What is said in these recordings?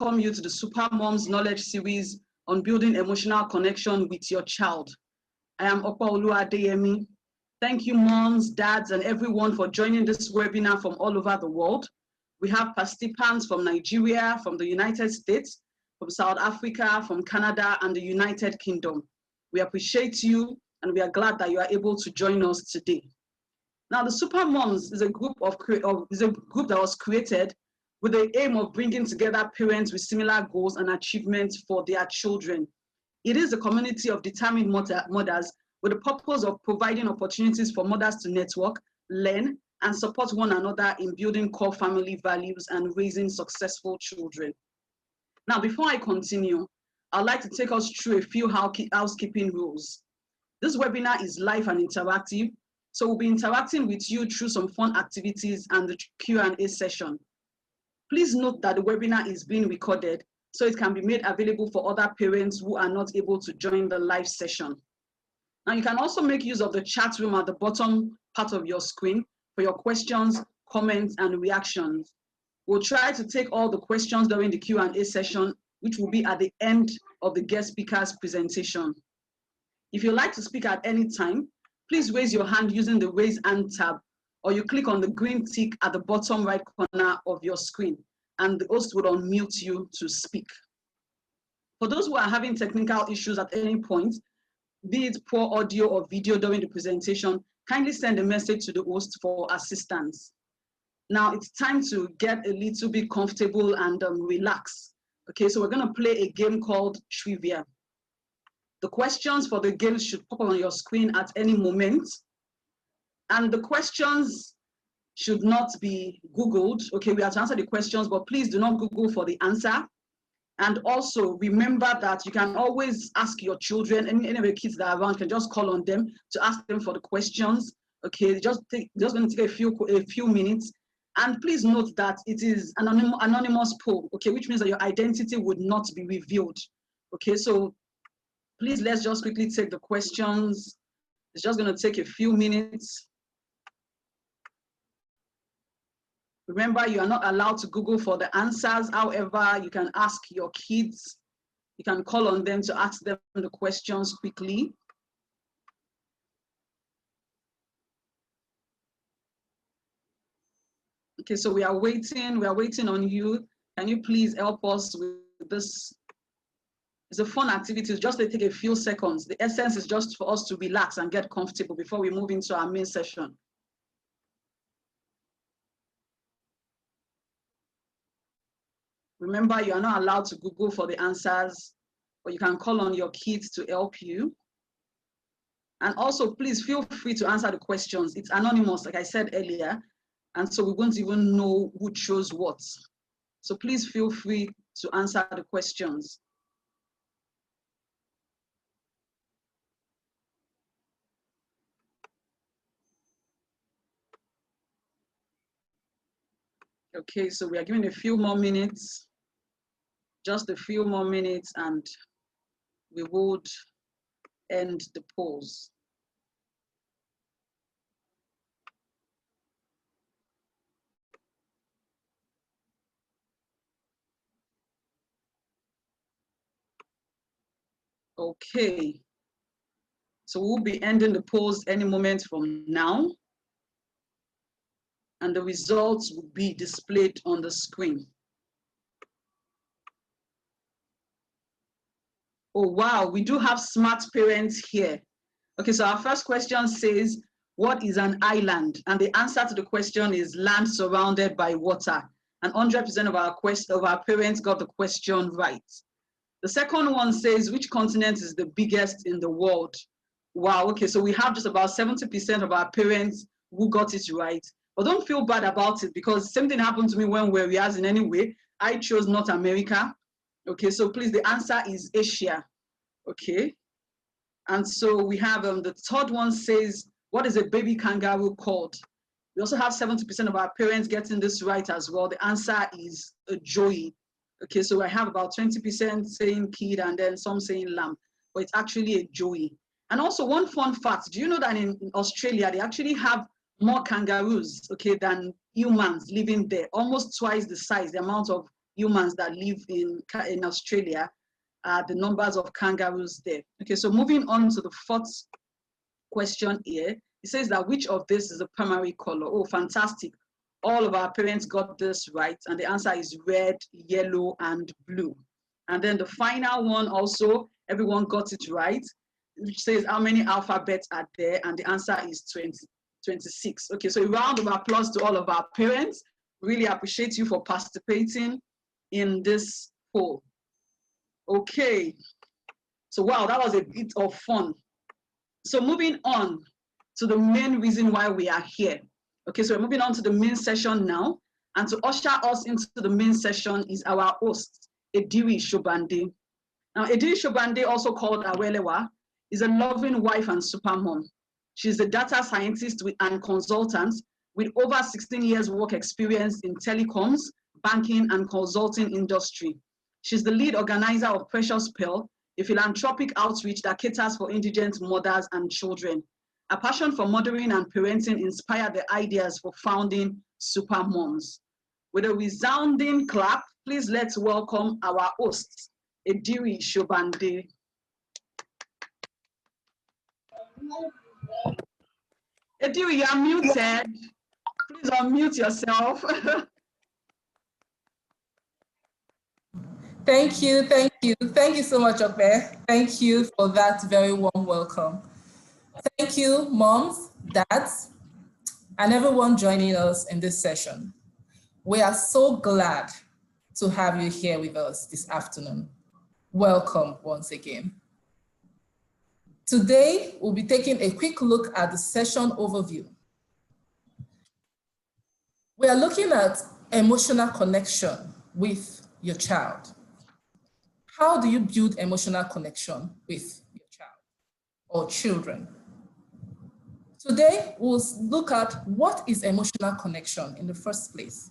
welcome you to the Super Moms Knowledge Series on building emotional connection with your child. I am Opaolu Adeyemi. Thank you, moms, dads, and everyone for joining this webinar from all over the world. We have participants from Nigeria, from the United States, from South Africa, from Canada, and the United Kingdom. We appreciate you, and we are glad that you are able to join us today. Now, the Super Moms is a group that was created with the aim of bringing together parents with similar goals and achievements for their children. It is a community of determined mothers with the purpose of providing opportunities for mothers to network, learn, and support one another in building core family values and raising successful children. Now, before I continue, I'd like to take us through a few housekeeping rules. This webinar is live and interactive, so we'll be interacting with you through some fun activities and the Q&A session. Please note that the webinar is being recorded, so it can be made available for other parents who are not able to join the live session. Now, you can also make use of the chat room at the bottom part of your screen for your questions, comments, and reactions. We'll try to take all the questions during the Q&A session, which will be at the end of the guest speaker's presentation. If you'd like to speak at any time, please raise your hand using the Raise Hand tab, or you click on the green tick at the bottom right corner of your screen, and the host will unmute you to speak. For those who are having technical issues at any point, be it poor audio or video during the presentation, kindly send a message to the host for assistance. Now it's time to get a little bit comfortable and relax. Okay, so we're gonna play a game called Trivia. The questions for the game should pop up on your screen at any moment. And the questions should not be Googled. Okay, we have to answer the questions, but please do not Google for the answer. And also remember that you can always ask your children, any of the kids that are around, can just call on them to ask them for the questions. Okay, just going to take a few minutes. And please note that it is an anonymous poll, okay, which means that your identity would not be revealed. Okay, so please let's just quickly take the questions. It's just going to take a few minutes. Remember, you are not allowed to Google for the answers. However, you can ask your kids. You can call on them to ask them the questions quickly. Okay, so we are waiting on you. Can you please help us with this? It's a fun activity. It's just take a few seconds. The essence is just for us to relax and get comfortable before we move into our main session. Remember, you are not allowed to Google for the answers, but you can call on your kids to help you. And also, please feel free to answer the questions. It's anonymous, like I said earlier, and so we won't even know who chose what. So please feel free to answer the questions. Okay, so we are giving a few more minutes. Just a few more minutes and we would end the polls. Okay, so we'll be ending the polls any moment from now, and the results will be displayed on the screen. Oh, wow, we do have smart parents here. Okay, so our first question says, what is an island? And the answer to the question is land surrounded by water. And 100% of our parents got the question right. The second one says, which continent is the biggest in the world? Wow, okay, so we have just about 70% of our parents who got it right. But don't feel bad about it, because same thing happened to me when we were in any way. I chose North America. Okay, so please, the answer is Asia. Okay, and so we have the third one says, what is a baby kangaroo called? We also have 70% of our parents getting this right as well. The answer is a joey. Okay, so I have about 20% saying kid and then some saying lamb, but it's actually a joey. And also one fun fact, do you know that in Australia, they actually have more kangaroos, okay, than humans living there, almost twice the size, the amount of humans that live in Australia, the numbers of kangaroos there. Okay, so moving on to the fourth question here. It says that which of this is a primary color? Oh, fantastic. All of our parents got this right. And the answer is red, yellow, and blue. And then the final one also, everyone got it right, which says how many alphabets are there? And the answer is 26. Okay, so a round of applause to all of our parents. Really appreciate you for participating in this poll. Okay, so wow, that was a bit of fun. So moving on to the main reason why we are here. Okay, so we're moving on to the main session now. And to usher us into the main session is our host, Ediri Sobande. Now, Ediri Sobande, also called Awelewa, is a loving wife and supermom. She's a data scientist and consultant with over 16 years work experience in telecoms, banking, and consulting industry. She's the lead organizer of Precious Pearl, a philanthropic outreach that caters for indigent mothers and children. A passion for mothering and parenting inspired the ideas for founding Super Moms. With a resounding clap, please let's welcome our host, Ediri Sobande. Ediri, you are muted. Please unmute yourself. Thank you, thank you. Thank you so much, Okpe. Thank you for that very warm welcome. Thank you, moms, dads, and everyone joining us in this session. We are so glad to have you here with us this afternoon. Welcome once again. Today, we'll be taking a quick look at the session overview. We are looking at emotional connection with your child. How do you build emotional connection with your child or children? Today, we'll look at what is emotional connection in the first place.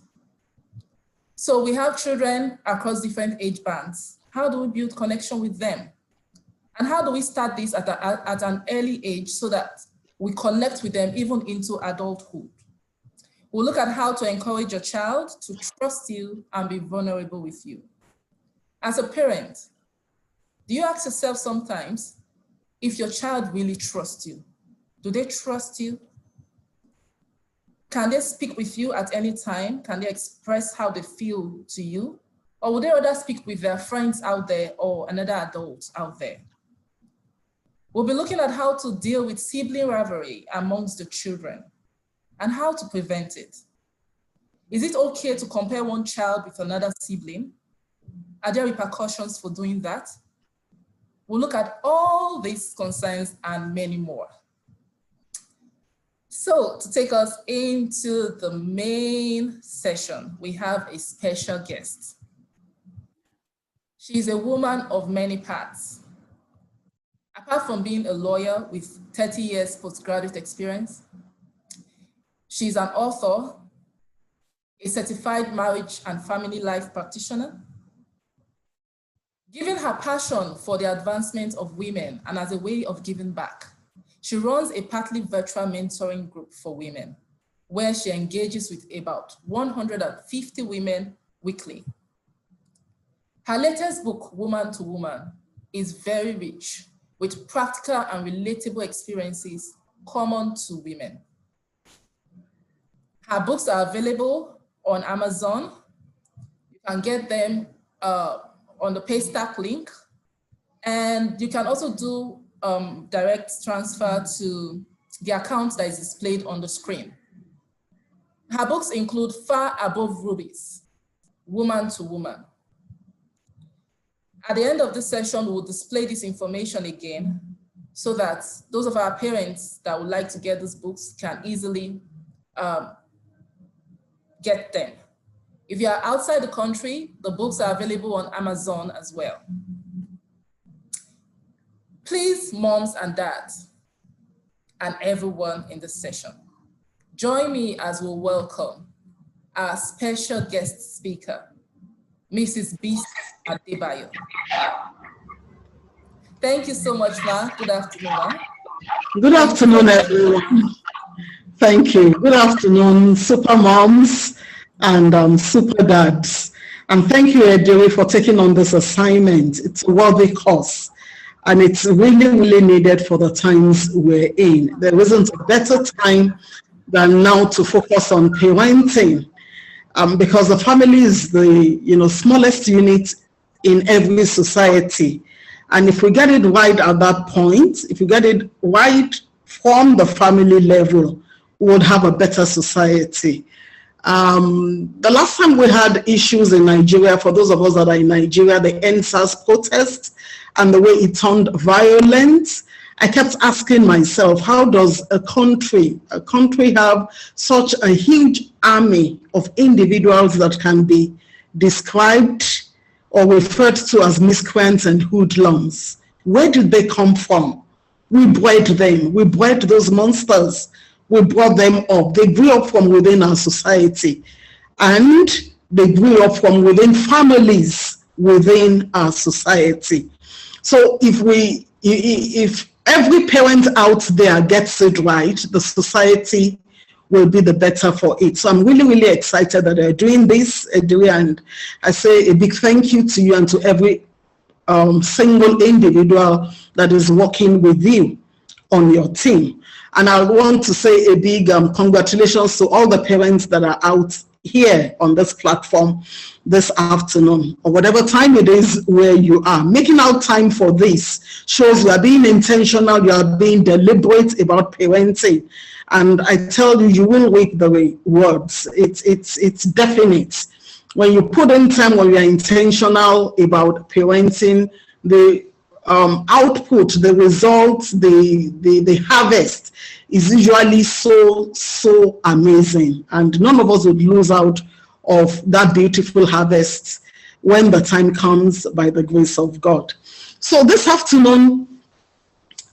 So we have children across different age bands. How do we build connection with them? And how do we start this at an early age so that we connect with them even into adulthood? We'll look at how to encourage your child to trust you and be vulnerable with you. As a parent, do you ask yourself sometimes if your child really trusts you? Do they trust you? Can they speak with you at any time? Can they express how they feel to you? Or would they rather speak with their friends out there or another adult out there? We'll be looking at how to deal with sibling rivalry amongst the children and how to prevent it. Is it okay to compare one child with another sibling? Are there repercussions for doing that? We'll look at all these concerns and many more. So to take us into the main session, we have a special guest. She's a woman of many parts. Apart from being a lawyer with 30 years postgraduate experience, she's an author, a certified marriage and family life practitioner. Given her passion for the advancement of women and as a way of giving back, she runs a partly virtual mentoring group for women, where she engages with about 150 women weekly. Her latest book, Woman to Woman, is very rich with practical and relatable experiences common to women. Her books are available on Amazon. You can get them on the Paystack link, and you can also do direct transfer to the account that is displayed on the screen. Her books include Far Above Rubies, Woman to Woman. At the end of this session, we'll display this information again so that those of our parents that would like to get these books can easily get them. If you are outside the country, the books are available on Amazon as well. Please, moms and dads, and everyone in this session, join me as we welcome our special guest speaker, Mrs Bisi Adebayo. Thank you so much, Ma. Good afternoon, Ma. Good afternoon, everyone. Thank you. Good afternoon, super moms and super dads. And thank you, Ediri, for taking on this assignment. It's a worthy cause, and it's really, really needed for the times we're in. There isn't a better time than now to focus on parenting, because the family is the smallest unit in every society. And if we get it right at that point, if we get it right from the family level, we would have a better society. The last time we had issues in Nigeria, for those of us that are in Nigeria, the NSAS protest and the way it turned violent, I kept asking myself, how does a country have such a huge army of individuals that can be described or referred to as miscreants and hoodlums? Where did they come from? We bred them. We bred those monsters. We brought them up. They grew up from within our society, and they grew up from within families within our society. So if every parent out there gets it right, the society will be the better for it. So I'm really, really excited that they're doing this, Ediri, and I say a big thank you to you and to every single individual that is working with you on your team. And I want to say a big congratulations to all the parents that are out here on this platform this afternoon, or whatever time it is where you are. Making out time for this shows you are being intentional, you are being deliberate about parenting. And I tell you, you will reap the rewards. It's definite. When you put in time, when you are intentional about parenting, the output, the results, the harvest is usually so amazing, and none of us would lose out of that beautiful harvest when the time comes, by the grace of God. So this afternoon,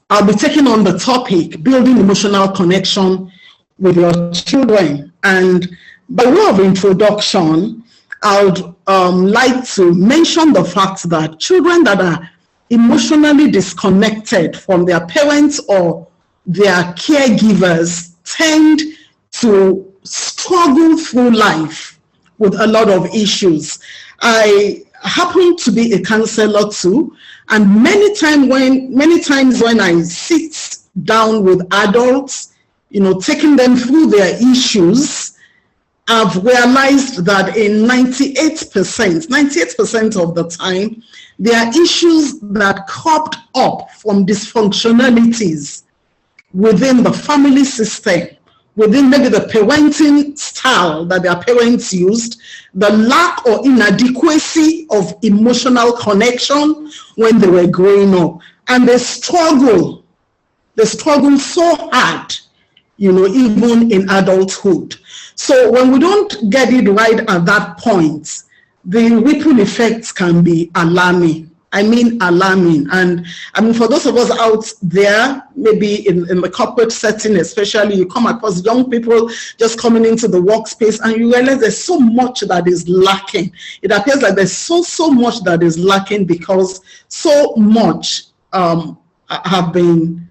I'll be taking on the topic, building emotional connection with your children. And by way of introduction, I would like to mention the fact that children that are emotionally disconnected from their parents or their caregivers tend to struggle through life with a lot of issues. I happen to be a counselor too, and many times when I sit down with adults, taking them through their issues, I've realized that in 98% of the time, there are issues that cropped up from dysfunctionalities within the family system, within maybe the parenting style that their parents used, the lack or inadequacy of emotional connection when they were growing up. And they struggle so hard, even in adulthood. So when we don't get it right at that point, the ripple effects can be alarming. I mean alarming. And for those of us out there, maybe in the corporate setting especially, you come across young people just coming into the workspace and you realize there's so much that is lacking. It appears like there's so much that is lacking because so much have not been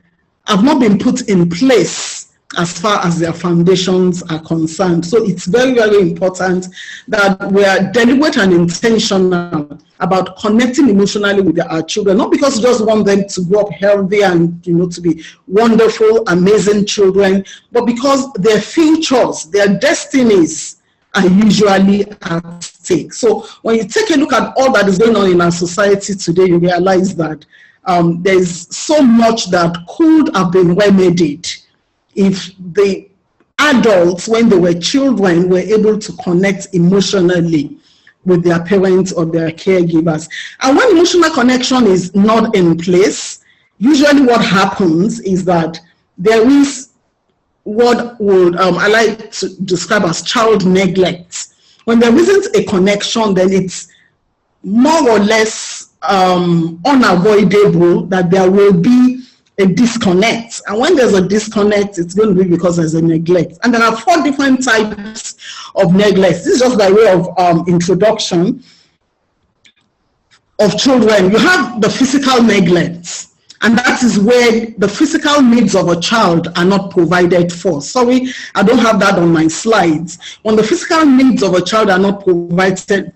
put in place as far as their foundations are concerned. So it's very, very important that we are deliberate and intentional about connecting emotionally with our children, not because we just want them to grow up healthy and to be wonderful, amazing children, but because their futures, their destinies are usually at stake. So when you take a look at all that is going on in our society today, you realize that there's so much that could have been remedied if the adults, when they were children, were able to connect emotionally with their parents or their caregivers. And when emotional connection is not in place, usually what happens is that there is what would I like to describe as child neglect. When there isn't a connection, then it's more or less unavoidable that there will be a disconnect. And when there's a disconnect, it's going to be because there's a neglect. And there are 4 different types of neglect. This is just by way of introduction of children. You have the physical neglect. And that is where the physical needs of a child are not provided for. Sorry, I don't have that on my slides. When the physical needs of a child are not provided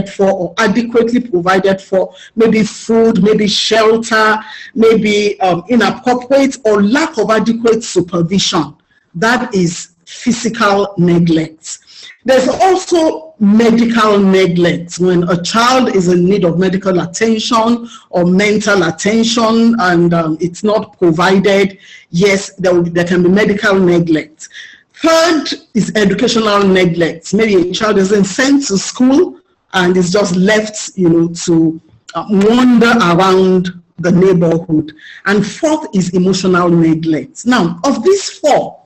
for or adequately provided for, maybe food, maybe shelter, maybe inappropriate or lack of adequate supervision, that is physical neglect. There's also medical neglect, when a child is in need of medical attention or mental attention and it's not provided. Yes, there can be medical neglect. Third is educational neglect. Maybe a child isn't sent to school and is just left, to wander around the neighborhood. And fourth is emotional neglect. Now, of these four,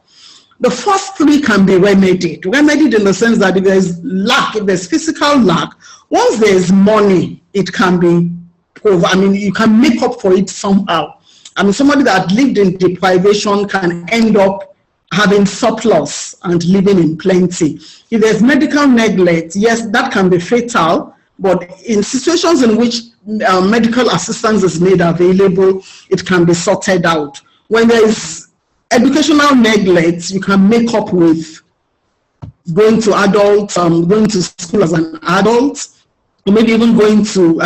the first three can be remedied. Remedied in the sense that if there's lack, if there's physical lack, once there's money, it can be, you can make up for it somehow. Somebody that lived in deprivation can end up having surplus and living in plenty. If there's medical neglect, yes, that can be fatal, but in situations in which medical assistance is made available, it can be sorted out. When there is educational neglect, you can make up with going to going to school as an adult, or maybe even going through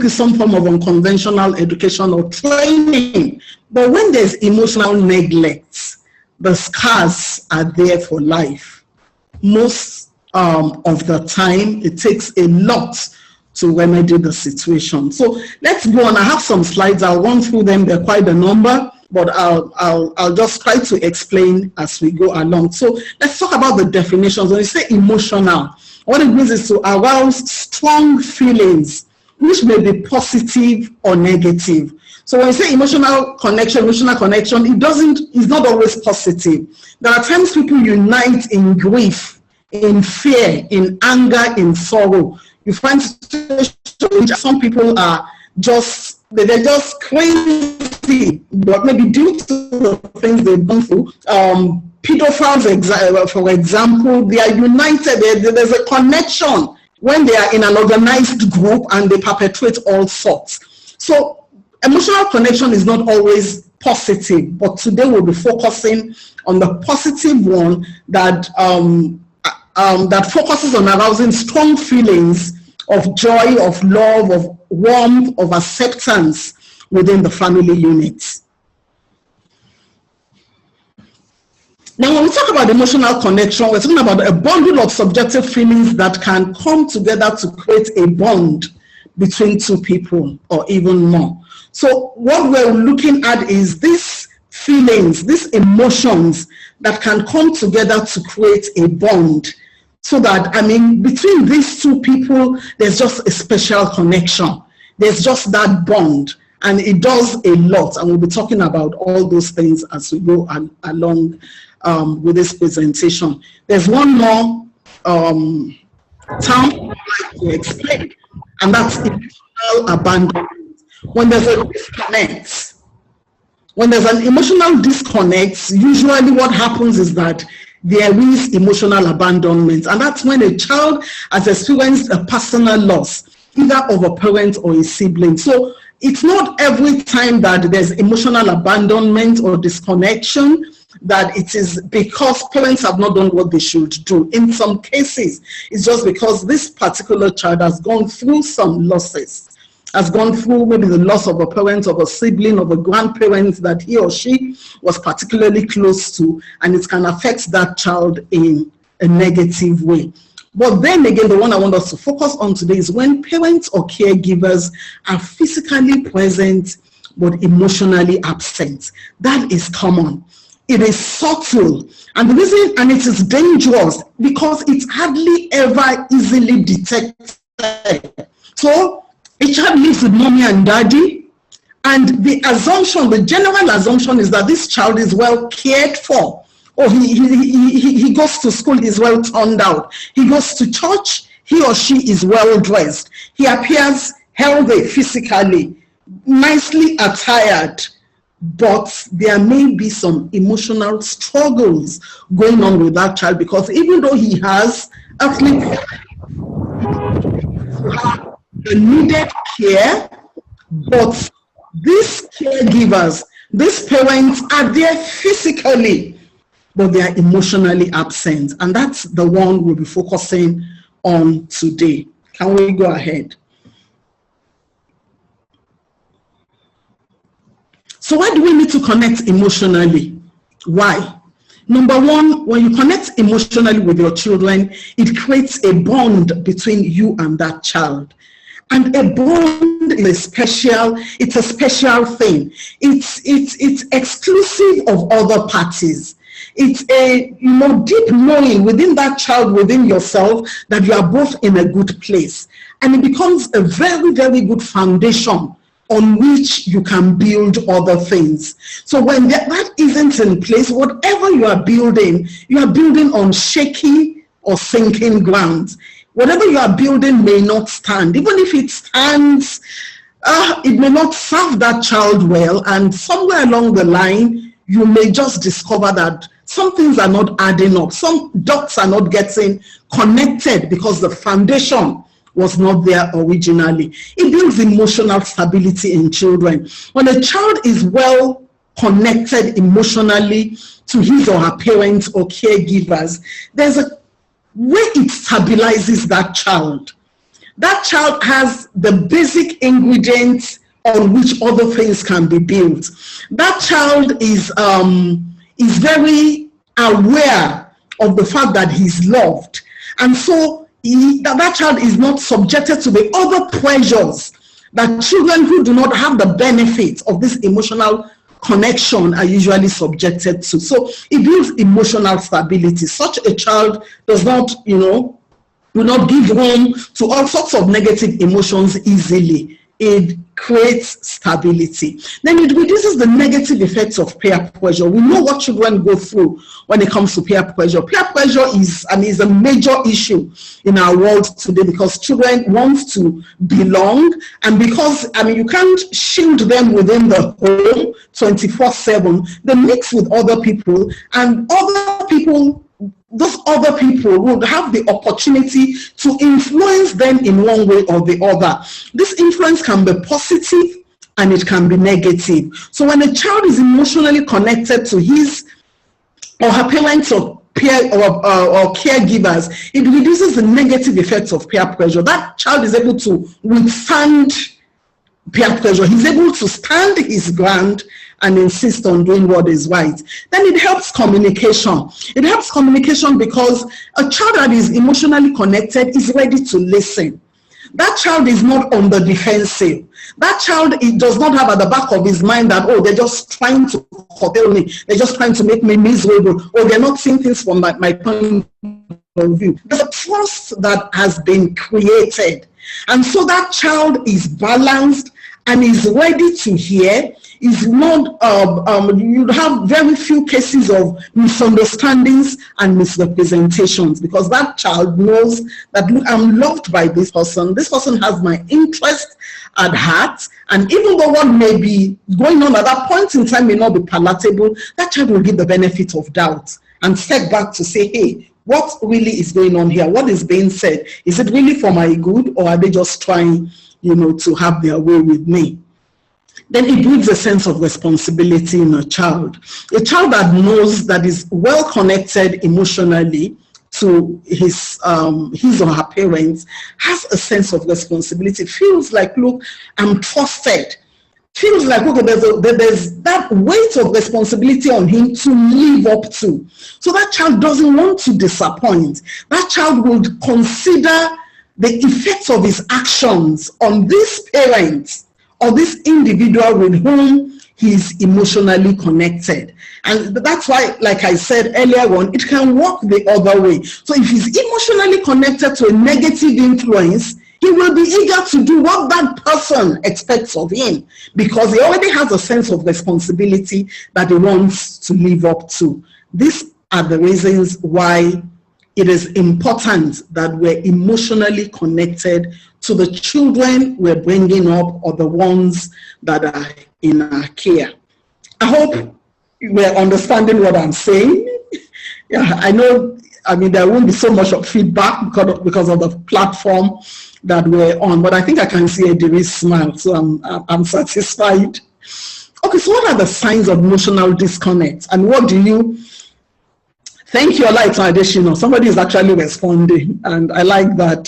some form of unconventional education or training. But when there's emotional neglect, the scars are there for life. Most of the time, it takes a lot to remedy the situation. So let's go on. I have some slides. I'll run through them. They're quite a number, but I'll just try to explain as we go along. So let's talk about the definitions. When you say emotional, what it means is to arouse strong feelings, which may be positive or negative. So when you say emotional connection, it's not always positive. There are times people unite in grief, in fear, in anger, in sorrow. You find situations in which some people are they're just crazy, but maybe due to the things they've gone through. Pedophiles, for example, they are united. There's a connection when they are in an organized group and they perpetrate all sorts. So emotional connection is not always positive, but today we'll be focusing on the positive one that focuses on arousing strong feelings of joy, of love, of warmth, of acceptance within the family unit. Now, when we talk about emotional connection, we're talking about a bundle of subjective feelings that can come together to create a bond between two people or even more. So what we're looking at is these feelings, these emotions that can come together to create a bond. So that, between these two people, there's just a special connection. There's just that bond, and it does a lot. And we'll be talking about all those things as we go along with this presentation. There's one more term I'd like to explain, and that's emotional abandonment. When there's a disconnect, when there's an emotional disconnect, usually what happens is that there is emotional abandonment, and that's when a child has experienced a personal loss, either of a parent or a sibling. So it's not every time that there's emotional abandonment or disconnection that it is because parents have not done what they should do. In some cases, it's just because this particular child has gone through some losses, has gone through maybe the loss of a parent, of a sibling, of a grandparent that he or she was particularly close to, and it can affect that child in a negative way. But then again, the one I want us to focus on today is when parents or caregivers are physically present but emotionally absent. That is common. It is subtle, and the reason, and it is dangerous because it's hardly ever easily detected. So a child lives with mommy and daddy, and the general assumption is that this child is well cared for. Or he goes to school, he's well turned out. He goes to church, he or she is well dressed. He appears healthy physically, nicely attired, but there may be some emotional struggles going on with that child, because even though he has earthly the needed care, but these caregivers, these parents are there physically, but they are emotionally absent. And that's the one we'll be focusing on today. Can we go ahead? So why do we need to connect emotionally? Why? Number one, when you connect emotionally with your children, it creates a bond between you and that child. And a bond is a special thing. It's exclusive of other parties. It's a deep knowing within that child, within yourself, that you are both in a good place. And it becomes a very, very good foundation on which you can build other things. So when that isn't in place, whatever you are building on shaky or sinking ground. Whatever you are building may not stand. Even if it stands, it may not serve that child well. And somewhere along the line, you may just discover that some things are not adding up. Some dots are not getting connected because the foundation was not there originally. It builds emotional stability in children. When a child is well connected emotionally to his or her parents or caregivers, there's a way it stabilizes that child. That child has the basic ingredients on which other things can be built. That child is very aware of the fact that he's loved. And so that child is not subjected to the other pressures that children who do not have the benefit of this emotional connection are usually subjected to. So it builds emotional stability. Such a child does not, will not give room to all sorts of negative emotions easily. It creates stability. Then it reduces the negative effects of peer pressure. We know what children go through when it comes to peer pressure. Peer pressure is a major issue in our world today because children want to belong, and because you can't shield them within the home 24/7. They mix with other people, and those other people would have the opportunity to influence them in one way or the other. This influence can be positive and it can be negative. So when a child is emotionally connected to his or her parents or peer or caregivers, it reduces the negative effects of peer pressure. That child is able to withstand peer pressure. He's able to stand his ground and insist on doing what is right. Then it helps communication. It helps communication because a child that is emotionally connected is ready to listen. That child is not on the defensive. That child does not have at the back of his mind that, they're just trying to curtail me. They're just trying to make me miserable. Or they're not seeing things from my point of view. There's a trust that has been created. And so that child is balanced and is ready to hear. Is not, you have very few cases of misunderstandings and misrepresentations because that child knows that, look, I'm loved by this person has my interest at heart, and even though what may be going on at that point in time may not be palatable, that child will give the benefit of doubt and step back to say, hey, what really is going on here? What is being said? Is it really for my good, or are they just trying, to have their way with me? Then it builds a sense of responsibility in a child. A child that knows, that is well connected emotionally to his or her parents, has a sense of responsibility, feels like, look, I'm trusted. Feels like, okay, there's that weight of responsibility on him to live up to. So that child doesn't want to disappoint. That child will consider the effects of his actions on this parent or this individual with whom he's emotionally connected. And that's why, like I said earlier on, it can work the other way. So if he's emotionally connected to a negative influence, he will be eager to do what that person expects of him because he already has a sense of responsibility that he wants to live up to. These are the reasons why it is important that we're emotionally connected to the children we're bringing up or the ones that are in our care. I hope we're understanding what I'm saying. Yeah, I know, there won't be so much of feedback because of the platform that we're on, but I think I can see Ediri's smile, so I'm satisfied Okay, so what are the signs of emotional disconnect? And what do you... Thank you, Adeshino. Somebody is actually responding, and I like that.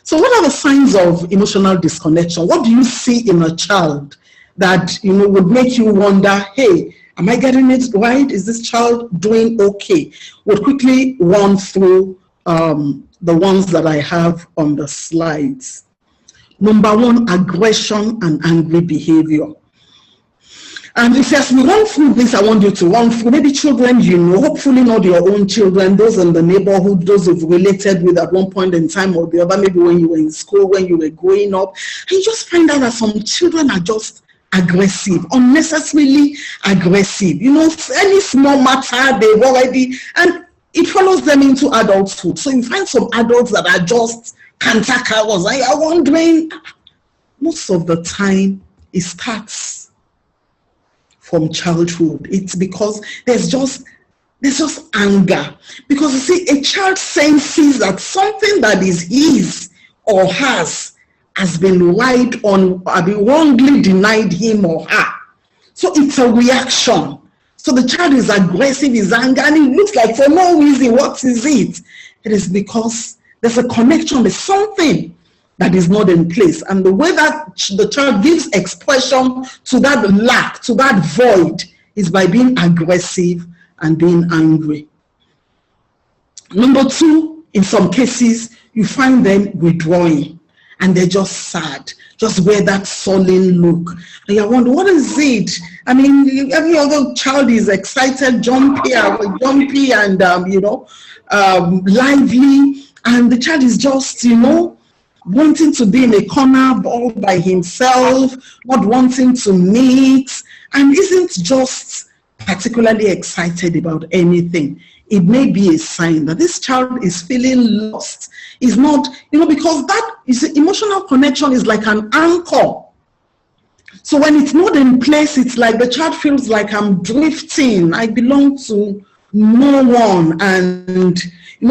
So what are the signs of emotional disconnection? What do you see in a child that, would make you wonder, hey, am I getting it right? Is this child doing okay? We'll quickly run through the ones that I have on the slides. Number one, aggression and angry behavior. And if as we run through this, I want you to run through maybe children hopefully not your own children, those in the neighborhood, those you've related with at one point in time or the other, maybe when you were in school, when you were growing up, and you just find out that some children are just aggressive, unnecessarily aggressive. Any small matter, they've already, and it follows them into adulthood. So you find some adults that are just cantankerous. I am wondering, most of the time, it starts from childhood. It's because there's just anger. Because you see, a child senses that something that is his or hers has been lied on, or been wrongly denied him or her. So it's a reaction. So the child is aggressive, is angry, and it looks like for no reason. What is it? It is because there's a connection, there's something that is not in place. And the way that the child gives expression to that lack, to that void, is by being aggressive and being angry. Number two, in some cases, you find them withdrawing and they're just sad, just wear that sullen look. And you wonder, what is it? I mean, every other child is excited, jumpy and, lively. And the child is just, wanting to be in a corner all by himself, not wanting to meet, and isn't just particularly excited about anything. It may be a sign that this child is feeling lost. Is not, because that is emotional connection is like an anchor. So when it's not in place, it's like the child feels like I'm drifting. I belong to no one. And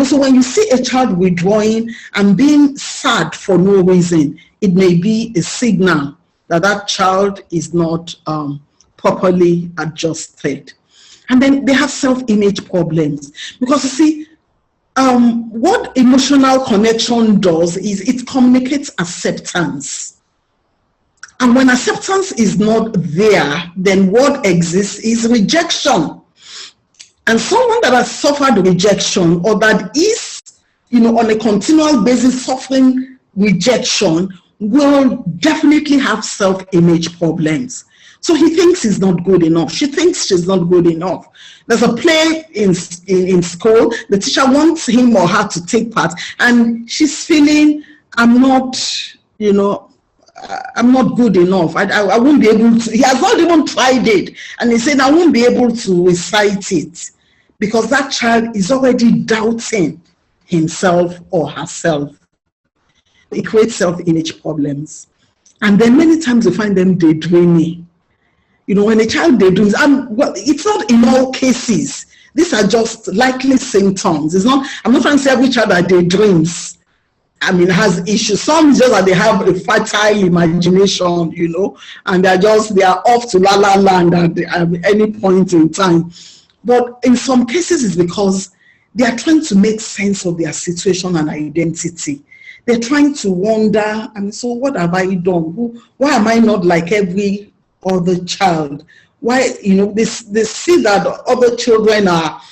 so when you see a child withdrawing and being sad for no reason, it may be a signal that that child is not properly adjusted. And then they have self-image problems. Because you see, what emotional connection does is it communicates acceptance. And when acceptance is not there, then what exists is rejection. And someone that has suffered rejection or that is, on a continual basis suffering rejection will definitely have self-image problems. So he thinks he's not good enough. She thinks she's not good enough. There's a play in school. The teacher wants him or her to take part. And she's feeling, I'm not good enough. I won't be able to. He has not even tried it. And he said, I won't be able to recite it. Because that child is already doubting himself or herself. It creates self-image problems. And then many times you find them daydreaming. When a child daydreams, it's not in all cases. These are just likely symptoms. I'm not trying to say every child that daydreams, has issues. Some just that they have a fertile imagination, and they are off to la la land at any point in time. But in some cases, it's because they are trying to make sense of their situation and identity. They're trying to wonder, so what have I done? Why am I not like every other child? Why, they see that other children are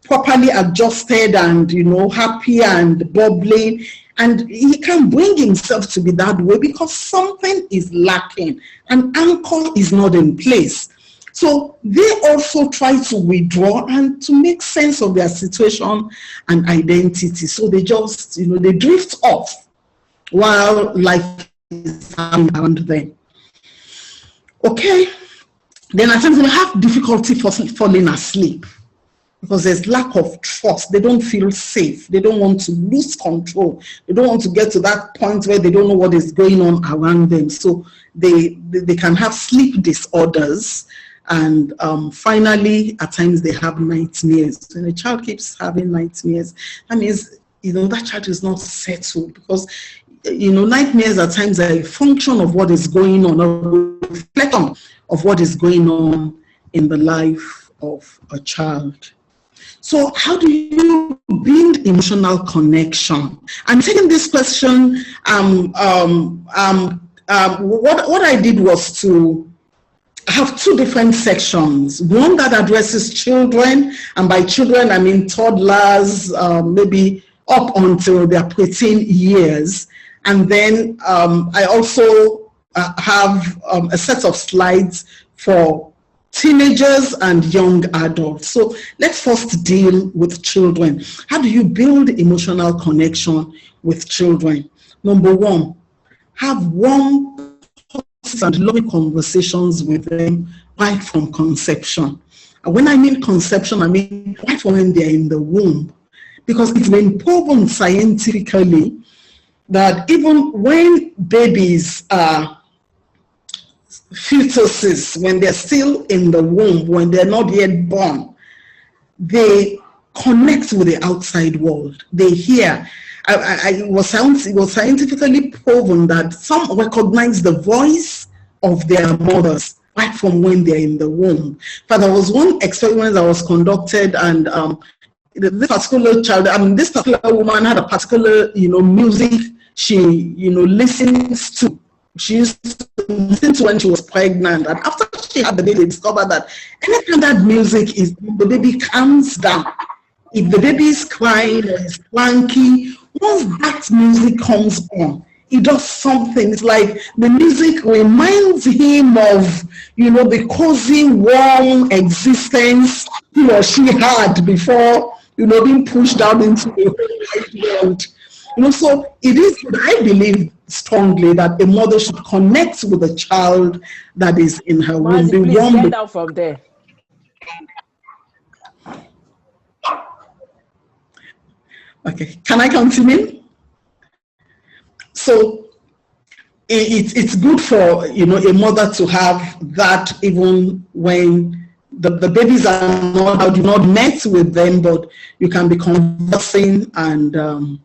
properly adjusted and, happy and bubbling. And he can't bring himself to be that way because something is lacking. An anchor is not in place. So they also try to withdraw and to make sense of their situation and identity. So they just, they drift off while life is happening around them. Okay, then at times they have difficulty falling asleep because there's lack of trust. They don't feel safe. They don't want to lose control. They don't want to get to that point where they don't know what is going on around them. So they can have sleep disorders. And finally, at times they have nightmares. When a child keeps having nightmares, that means, that child is not settled because, nightmares at times are a function of what is going on or reflection of what is going on in the life of a child. So how do you build emotional connection? I'm taking this question, what I did was to have two different sections. One that addresses children, and by children I mean toddlers, maybe up until their preteen years. And then I also have a set of slides for teenagers and young adults. So let's first deal with children. How do you build emotional connection with children? Number one, have warm and loving conversations with them right from conception. And when I mean conception, I mean right from when they're in the womb. Because it's been proven scientifically that even when babies are fetuses, when they're still in the womb, when they're not yet born, they connect with the outside world. They hear. It was scientifically proven that some recognize the voice of their mothers right from when they're in the womb. But there was one experiment that was conducted, and this particular child, this particular woman had a particular, music she, listens to. She used to listen to when she was pregnant, and after she had the baby, they discovered that anytime that music is, the baby calms down. If the baby is crying or is cranky, once that music comes on, it does something. It's like the music reminds him of, the cozy, warm existence he or she had before, being pushed out into the wide world. So it is, I believe strongly that a mother should connect with a child that is in her womb. Please get down from there. Okay, can I continue? So it's good for a mother to have that even when the babies are not met with them, but you can be conversing and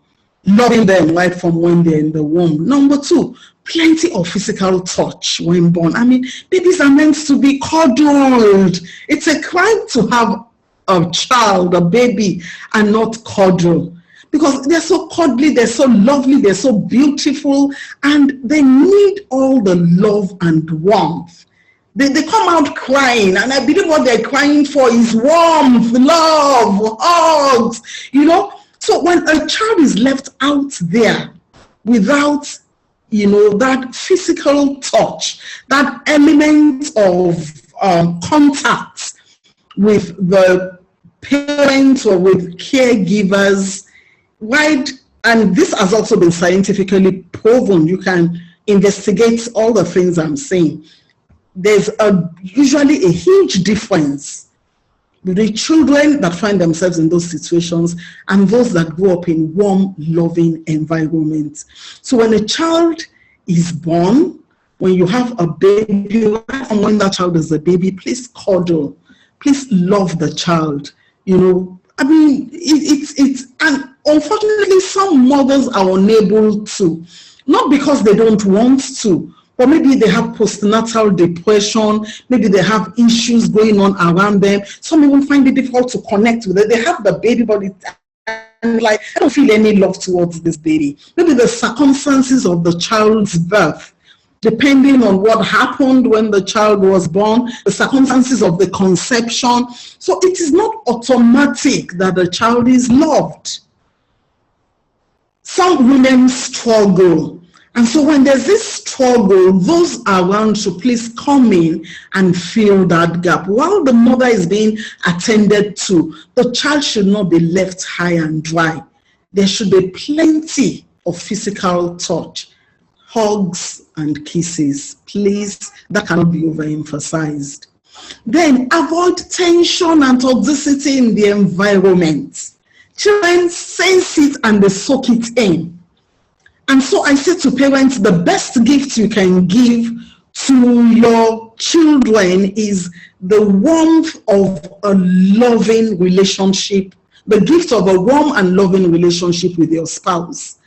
loving them right from when they're in the womb. Number two, plenty of physical touch when born. Babies are meant to be cuddled. It's a crime to have a child, a baby, and not cuddle. Because they're so cuddly, they're so lovely, they're so beautiful, and they need all the love and warmth. They come out crying, and I believe what they're crying for is warmth, love, hugs, So when a child is left out there without, that physical touch, that element of contact with the parents or with caregivers, right? And this has also been scientifically proven. You can investigate all the things I'm saying. There's usually a huge difference between children that find themselves in those situations and those that grow up in warm, loving environments. So when a child is born, when you have a baby, and when that child is a baby, please cuddle, please love the child. It's and unfortunately, some mothers are unable to, not because they don't want to, but maybe they have postnatal depression, maybe they have issues going on around them. Some even find it difficult to connect with it. They have the baby, but I don't feel any love towards this baby. Maybe the circumstances of the child's birth, depending on what happened when the child was born, the circumstances of the conception. So it is not automatic that the child is loved. Some women struggle. And so when there's this struggle, those around should please come in and fill that gap. While the mother is being attended to, the child should not be left high and dry. There should be plenty of physical touch, hugs and kisses. Please, that cannot be overemphasized. Then avoid tension and toxicity in the environment. Children sense it and they soak it in. And so I say to parents, the best gift you can give to your children is the warmth of a loving relationship, the gift of a warm and loving relationship with your spouse.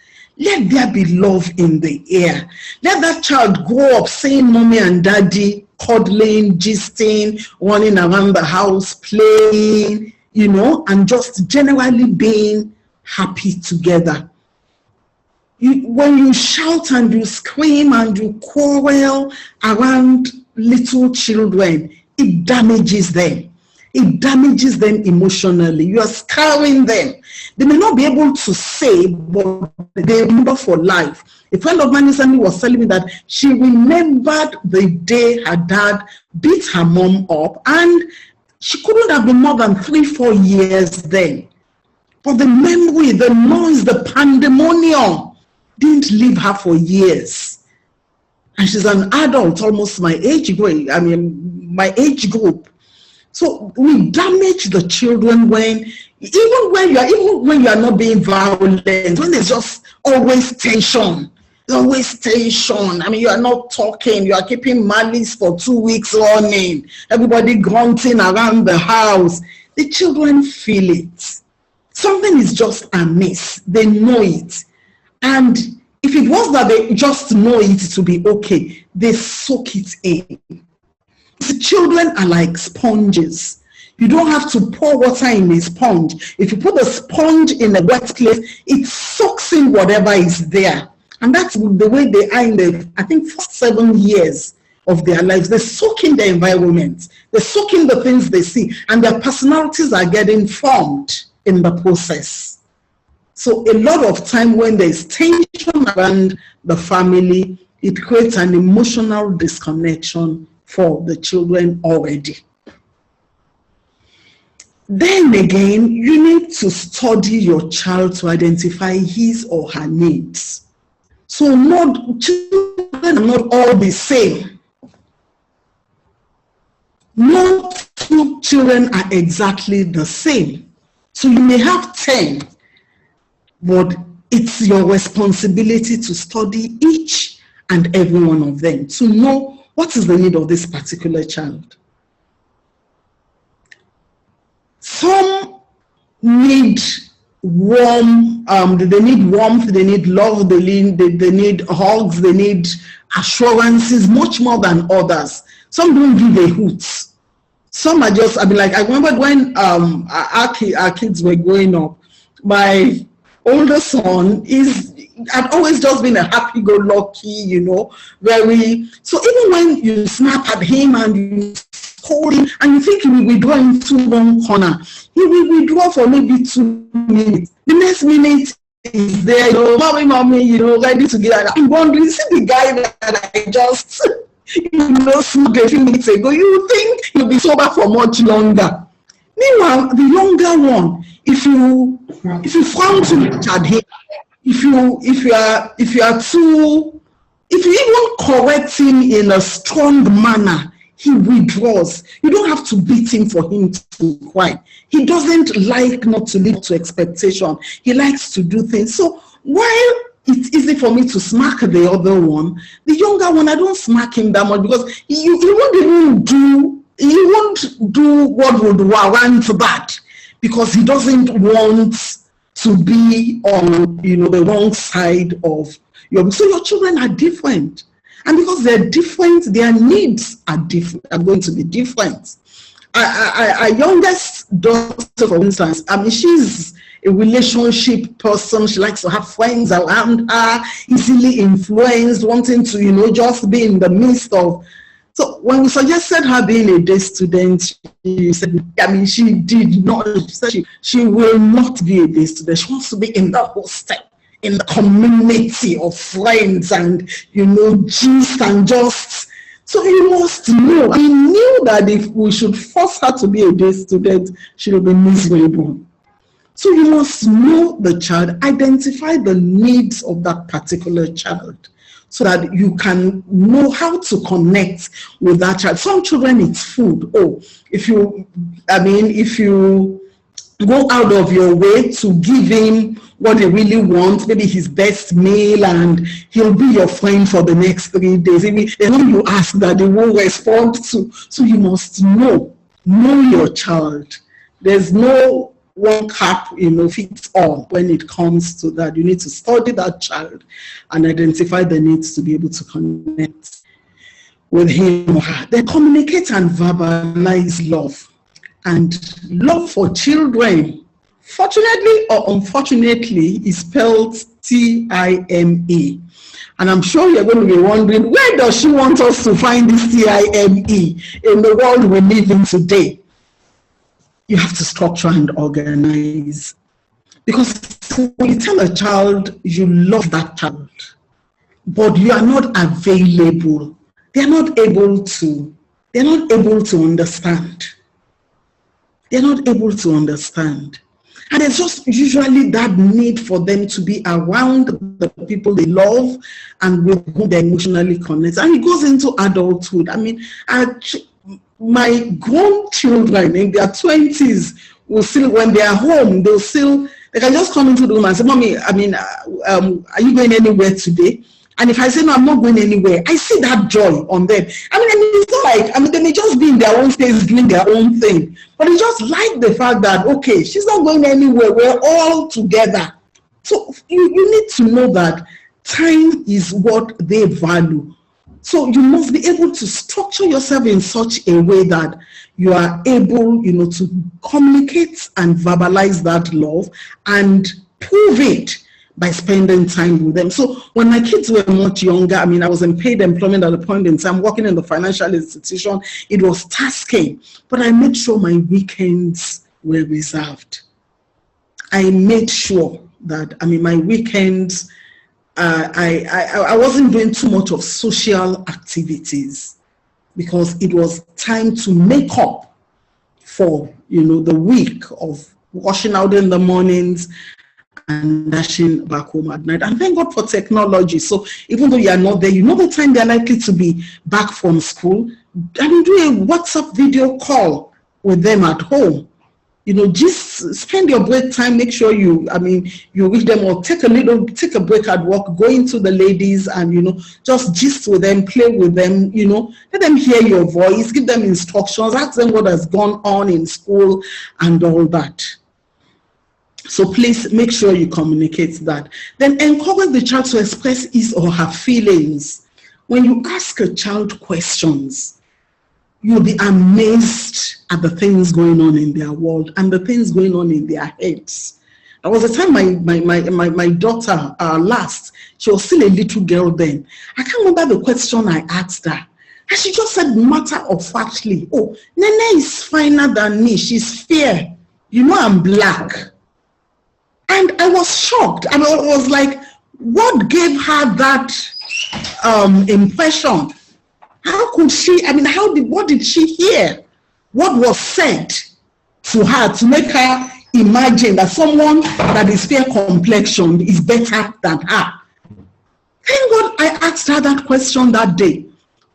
let there be love in the air. Let that child grow up saying mommy and daddy, cuddling, gisting, running around the house, playing, you know, and just generally being happy together. When you shout and you scream and you quarrel around little children, it damages them. It damages them emotionally. You are scarring them. They may not be able to say, but they remember for life. A friend of mine recently was telling me that she remembered the day her dad beat her mom up, and she couldn't have been more than 3-4 years then. But the memory, the noise, the pandemonium didn't leave her for years. And she's an adult, almost my age group. My age group. So we damage the children even when you are not being violent, when there's just always tension. Always tension. I mean, you are not talking, you are keeping malice for 2 weeks running, everybody grunting around the house. The children feel it. Something is just amiss. They know it. And if it was that they just know it to be okay, they soak it in. The children are like sponges. You don't have to pour water in a sponge. If you put a sponge in a wet place, it soaks in whatever is there. And that's the way they are in the, I think, first 7 years of their lives. They soak in the environment. They soak in the things they see. And their personalities are getting formed in the process. So a lot of time when there's tension around the family, it creates an emotional disconnection for the children already. Then again, you need to study your child to identify his or her needs. So children are not all the same. Not 2 children are exactly the same. So you may have 10, but it's your responsibility to study each and every one of them to know what is the need of this particular child. Some need warmth, they need love, they need hugs, they need assurances much more than others. Some don't give a hoot. Some are just, I remember when our kids were growing up, my older son had always just been a happy-go-lucky, you know, so even when you snap at him and you scold him and you think he will withdraw into one corner, he will withdraw for maybe 2 minutes. The next minute is there, you know, mommy, you know, ready to get out. I'm wondering, see the guy that I just, you know, smoked a few minutes ago, you think he'll be sober for much longer. Meanwhile, the younger one, if you frown too much at him, if you even correct him in a strong manner, he withdraws. You don't have to beat him for him to cry. He doesn't like not to live to expectation. He likes to do things. So while it's easy for me to smack the other one, the younger one, I don't smack him that much because he won't do what would warrant that, because he doesn't want to be on, you know, the wrong side of so your children are different. And because they're different, their needs are going to be different. Our youngest daughter, for instance, she's a relationship person. She likes to have friends around her, easily influenced, wanting to, you know, just be in the midst of. So when we suggested her being a day student, she said, she did not, she said she will not be a day student. She wants to be in the hostel, in the community of friends and, you know, gist and just. So you must know. We knew that if we should force her to be a day student, she will be miserable. So you must know the child, identify the needs of that particular child, so that you can know how to connect with that child. Some children, it's food. If you go out of your way to give him what he really wants, maybe his best meal, and he'll be your friend for the next 3 days. And when you ask that, they won't respond to. So you must know your child. There's no one cap, fits all when it comes to that. You need to study that child and identify the needs to be able to connect with him or her. Then communicate and verbalize love. And love for children, fortunately or unfortunately, is spelled T-I-M-E. And I'm sure you're going to be wondering, where does she want us to find this T-I-M-E in the world we live in today? You have to structure and organize. Because when you tell a child you love that child, but you are not available, they're not able to understand. They're not able to understand. And it's just usually that need for them to be around the people they love and with whom they emotionally connect. And it goes into adulthood. I mean, my grown children in their 20s will still, when they are home, they can just come into the room and say, Mommy, are you going anywhere today? And if I say, no, I'm not going anywhere, I see that joy on them. It's not like, they may just be in their own space doing their own thing. But they just like the fact that, okay, she's not going anywhere. We're all together. So you need to know that time is what they value. So you must be able to structure yourself in such a way that you are able, to communicate and verbalize that love and prove it by spending time with them. So when my kids were much younger, I was in paid employment at a point in time, working in the financial institution. It was tasking, but I made sure my weekends were reserved. I made sure that, my weekends, I wasn't doing too much of social activities because it was time to make up for, the week of washing out in the mornings and dashing back home at night. And thank God for technology. So even though you are not there, the time they're likely to be back from school, and do a WhatsApp video call with them at home. Just spend your break time, make sure you reach them, or take a break at work, go into the ladies and, just gist with them, play with them, let them hear your voice, give them instructions, ask them what has gone on in school and all that. So please make sure you communicate that. Then encourage the child to express his or her feelings. When you ask a child questions, you'll be amazed at the things going on in their world and the things going on in their heads. There was a time my daughter last, she was still a little girl then. I can't remember the question I asked her. And she just said matter of factly, oh, Nene is finer than me. She's fair. I'm black. And I was shocked. I was like, what gave her that impression? How could she, what did she hear? What was said to her to make her imagine that someone that is fair complexioned is better than her? Thank God I asked her that question that day.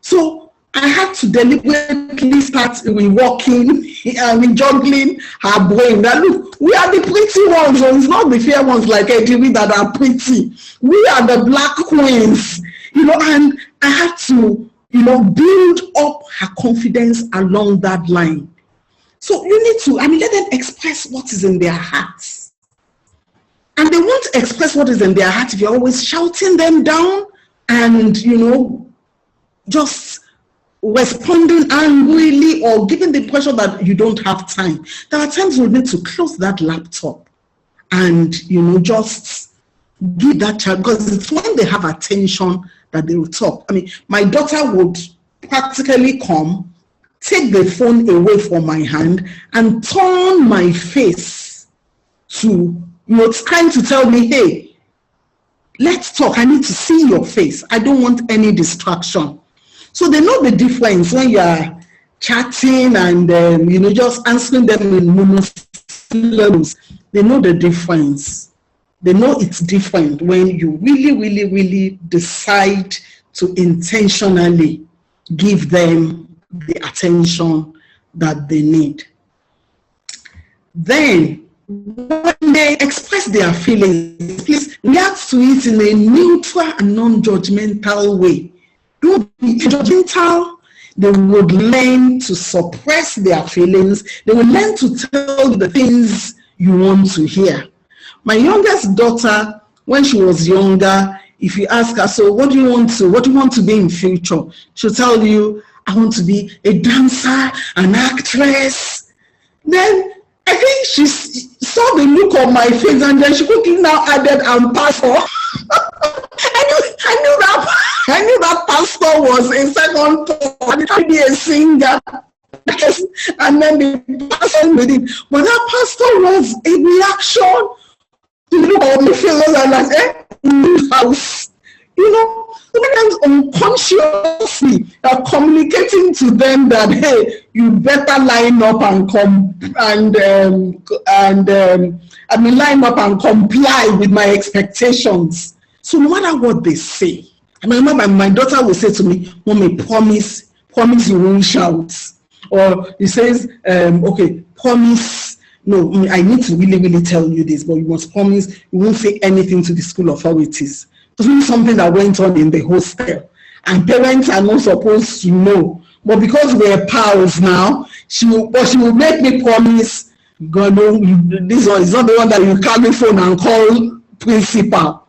So I had to deliberately start walking, juggling her brain. That look, we are the pretty ones, so it's not the fair ones like Ediri that are pretty. We are the black queens, and I had to, build up her confidence along that line. So you need to, let them express what is in their hearts. And they won't express what is in their heart if you're always shouting them down and, just responding angrily or giving the impression that you don't have time. There are times we need to close that laptop and, just give that child, because it's when they have attention that they will talk. My daughter would practically come, take the phone away from my hand and turn my face to, trying to tell me, hey, let's talk. I need to see your face. I don't want any distraction. So they know the difference when you are chatting and, just answering them in monosyllables. They know the difference. They know it's different when you really, really, really decide to intentionally give them the attention that they need. Then, when they express their feelings, please react to it in a neutral and non-judgmental way. Don't be judgmental. They would learn to suppress their feelings. They will learn to tell the things you want to hear. My youngest daughter, when she was younger, if you ask her, so what do you want to be in future? She'll tell you, I want to be a dancer, an actress. Then I think she saw the look on my face, and then she quickly now added, and pastor. I knew that pastor was a second thought. I tried to be a singer. And then the pastor with it. But that pastor was a reaction to look at my face and like, house. You know, sometimes unconsciously communicating to them that, hey, you better line up and line up and comply with my expectations. So no matter what they say, I remember my daughter will say to me, Mommy, promise you won't shout. Or he says, okay, promise, no, I need to really tell you this, but you must promise you won't say anything to the school authorities. This is something that went on in the hostel, and parents are not supposed to know. But because we're pals now, she will make me promise, God, no, this one is not the one that you carry phone and call principal.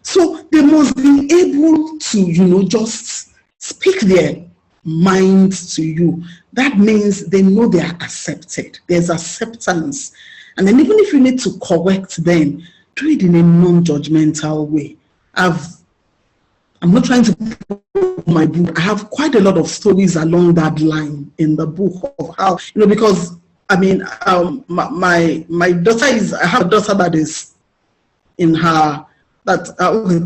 So they must be able to, just speak their mind to you. That means they know they are accepted. There's acceptance. And then even if you need to correct them, do it in a non-judgmental way. I'm not trying to put my book. I have quite a lot of stories along that line in the book of how, because my daughter I have a daughter that is in her,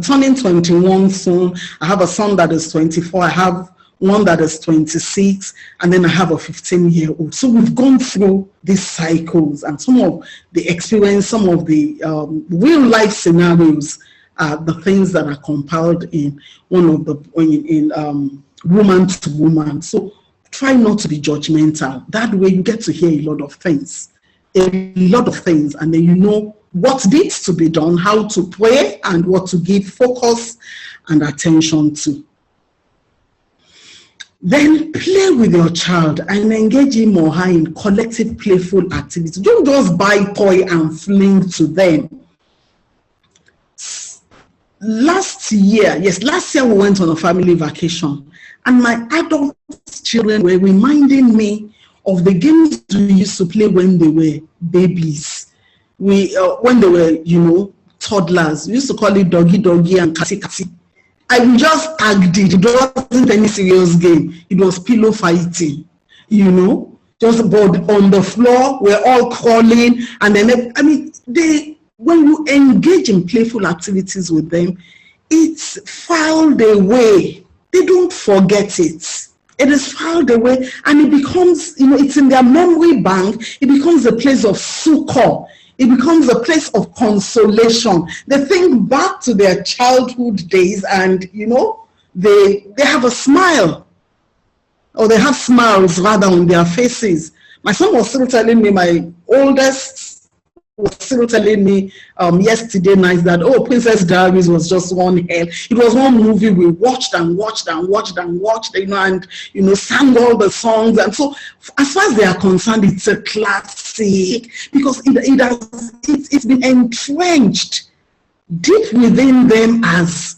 turning 21 soon. I have a son that is 24. I have one that is 26, and then I have a 15-year-old. So we've gone through these cycles, and some of the experience, some of the real life scenarios are the things that are compiled in woman to woman. So try not to be judgmental. That way you get to hear a lot of things, and then you know what needs to be done, how to pray, and what to give focus and attention to. Then play with your child and engage him or her in collective playful activities. Don't just buy toy and fling to them. Last year we went on a family vacation, and my adult children were reminding me of the games we used to play when they were babies. When they were, toddlers. We used to call it doggy and kasi. I just tagged it. It wasn't any serious game. It was pillow fighting, just board on the floor. We're all crawling. And then, when you engage in playful activities with them, it's filed away. They don't forget it. It is filed away, and it becomes, it's in their memory bank. It becomes a place of succor. It becomes a place of consolation. They think back to their childhood days, and they have a smile, or they have smiles rather on their faces. My son was still telling me, my oldest was still telling me yesterday night that, Princess Diaries was just one hell. It was one movie we watched and sang all the songs. And so as far as they are concerned, it's a classic, because it's been entrenched deep within them as,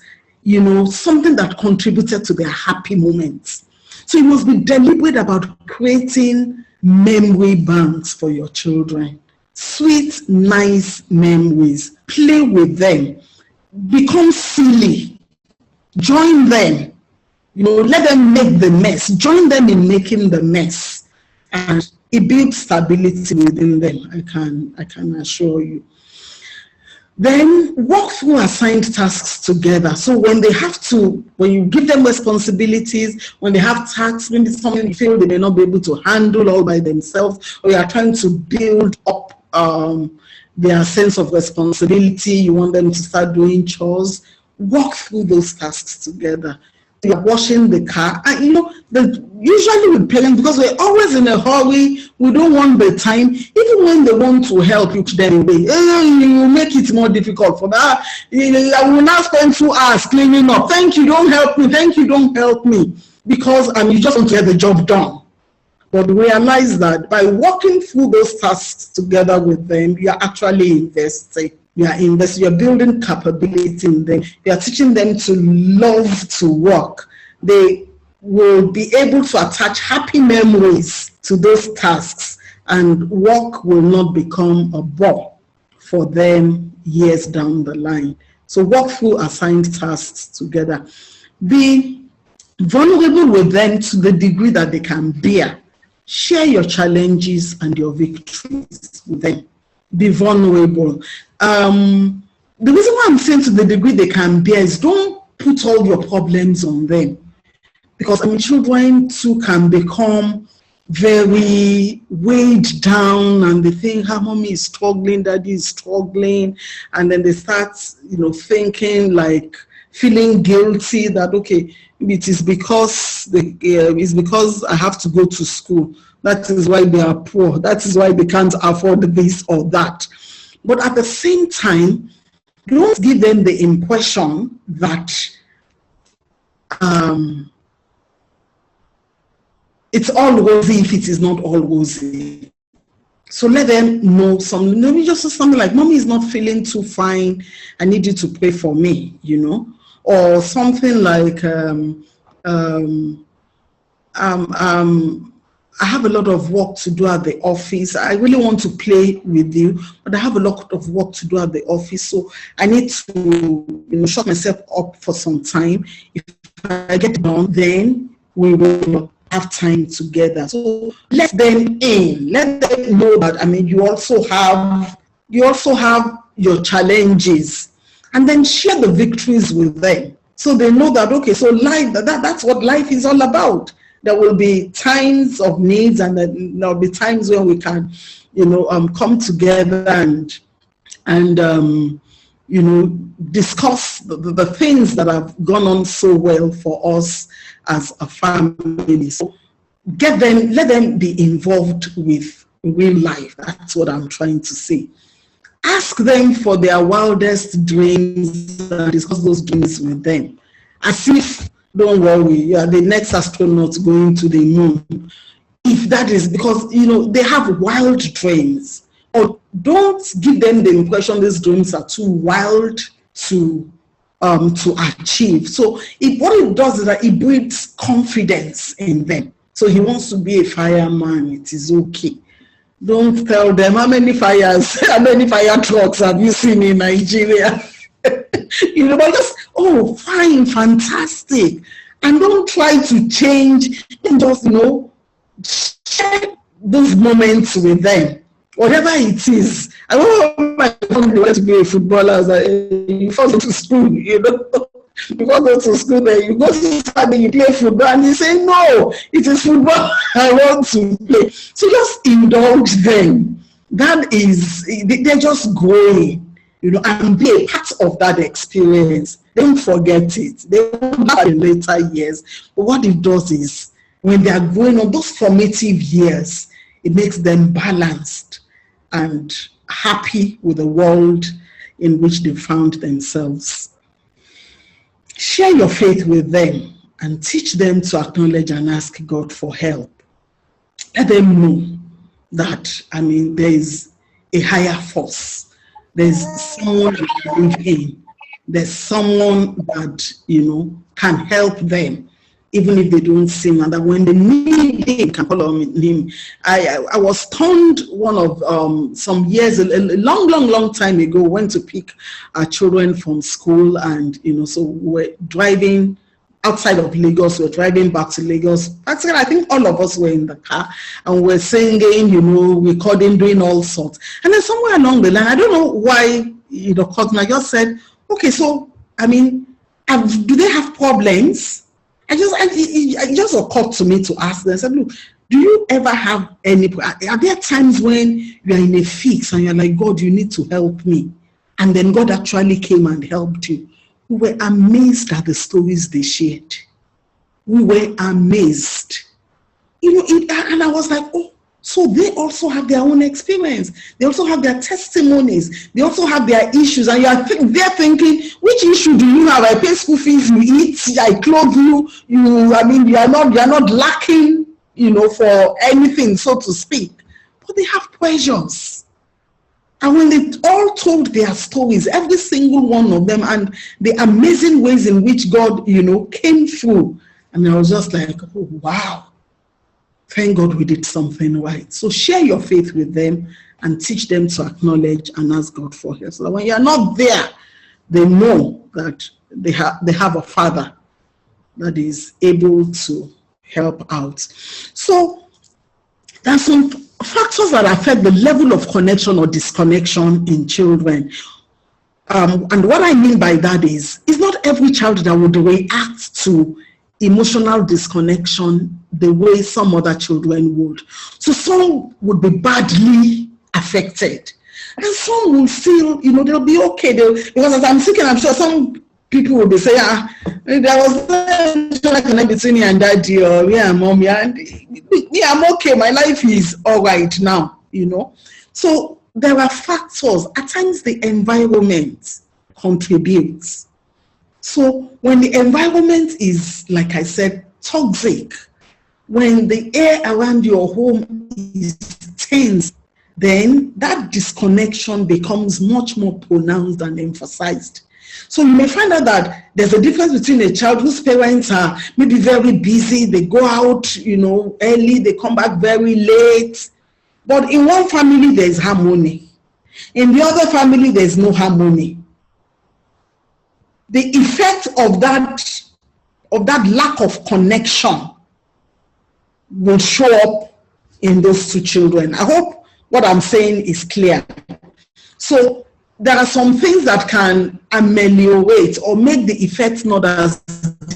something that contributed to their happy moments. So you must be deliberate about creating memory banks for your children. Sweet, nice memories. Play with them. Become silly. Join them. Let them make the mess. Join them in making the mess. And it builds stability within them, I can assure you. Then walk through assigned tasks together. So when you give them responsibilities, when they have tasks, when it's something you feel they may not be able to handle all by themselves, or you are trying to build up their sense of responsibility, you want them to start doing chores, walk through those tasks together. You're washing the car, and usually with parents, because we're always in a hurry, we don't want the time. Even when they want to help you, then you make it more difficult for that. I will now spend 2 hours cleaning up. Thank you, don't help me. Thank you, don't help me, because you just want to get the job done. But realize that by walking through those tasks together with them, you are actually investing. You're building capability in them. You are teaching them to love to work. They will be able to attach happy memories to those tasks, and work will not become a bore for them years down the line. So walk through assigned tasks together. Be vulnerable with them to the degree that they can bear. Share your challenges and your victories with them. Be vulnerable. The reason why I'm saying to the degree they can bear is don't put all your problems on them. Because children too can become very weighed down, and they think, mommy is struggling, daddy is struggling, and then they start, thinking like, feeling guilty that, okay, it is because I have to go to school. That is why they are poor. That is why they can't afford this or that. But at the same time, don't give them the impression that it's all rosy if it is not all rosy. So let them know something. Maybe just something like, mommy is not feeling too fine. I need you to pray for me, Or something like, I have a lot of work to do at the office. I really want to play with you, but I have a lot of work to do at the office. So I need to shut myself up for some time. If I get done, then we will have time together. So let them in. Let them know that, you also have your challenges. And then share the victories with them. So they know that, okay, so life, that's what life is all about. There will be times of needs, and then there will be times when we can, come together and discuss the things that have gone on so well for us as a family. So let them be involved with real life. That's what I'm trying to say. Ask them for their wildest dreams and discuss those dreams with them. As if, don't worry, you are the next astronaut going to the moon. If that is because, they have wild dreams. Or don't give them the impression these dreams are too wild to achieve. So what it does is that it breeds confidence in them. So he wants to be a fireman, it is okay. Don't tell them how many fire trucks have you seen in Nigeria. But just, fine, fantastic. And don't try to change, and just, share those moments with them. Whatever it is. I remember my family wanted to be a footballer. I was like, you first go to school, You first go to school, then you go to school, you play football, and you say, no, it is football I want to play. So just indulge them. That is, they're just growing, and be a part of that experience. Don't forget it. They won't have in later years. But what it does is, when they are growing up, those formative years, it makes them balanced and happy with the world in which they found themselves. Share your faith with them and teach them to acknowledge and ask God for help. Let them know that, there is a higher force. There's someone to believe in. There's someone that, can help them, even if they don't sing, and that when they need him, can call on him. I was stunned one of some years, a long time ago, went to pick our children from school, and so we're driving outside of Lagos, we're driving back to Lagos. Actually, I think all of us were in the car, and we're singing, recording, doing all sorts. And then somewhere along the line, I don't know why, I just said, okay, so, do they have problems? It just occurred to me to ask them. I said, look, do you ever have are there times when you are in a fix and you're like, God, you need to help me? And then God actually came and helped you. We were amazed at the stories they shared. We were amazed. And I was like, oh, so they also have their own experience. They also have their testimonies. They also have their issues. And they're thinking, which issue do you have? I pay school fees, you eat, I clothe you. You are not lacking for anything, so to speak. But they have pressures. And when they all told their stories, every single one of them, and the amazing ways in which God, came through, and I was just like, oh, wow. Thank God we did something right. So share your faith with them and teach them to acknowledge and ask God for help. So that when you're not there, they know that they have a father that is able to help out. So there's some factors that affect the level of connection or disconnection in children. And what I mean by that is, it's not every child that would react to emotional disconnection the way some other children would. So some would be badly affected, and some will feel, they'll be okay. Because as I'm thinking, I'm sure some people will be saying, there was no connection between me and daddy, or me and mommy, and me, I'm okay. My life is all right now, So there are factors. At times, the environment contributes. So when the environment is, like I said, toxic, when the air around your home is tense, then that disconnection becomes much more pronounced and emphasized. So you may find out that there's a difference between a child whose parents are maybe very busy, they go out, early, they come back very late. But in one family, there's harmony. In the other family, there's no harmony. The effect of that lack of connection will show up in those two children. I hope what I'm saying is clear. So there are some things that can ameliorate or make the effects not as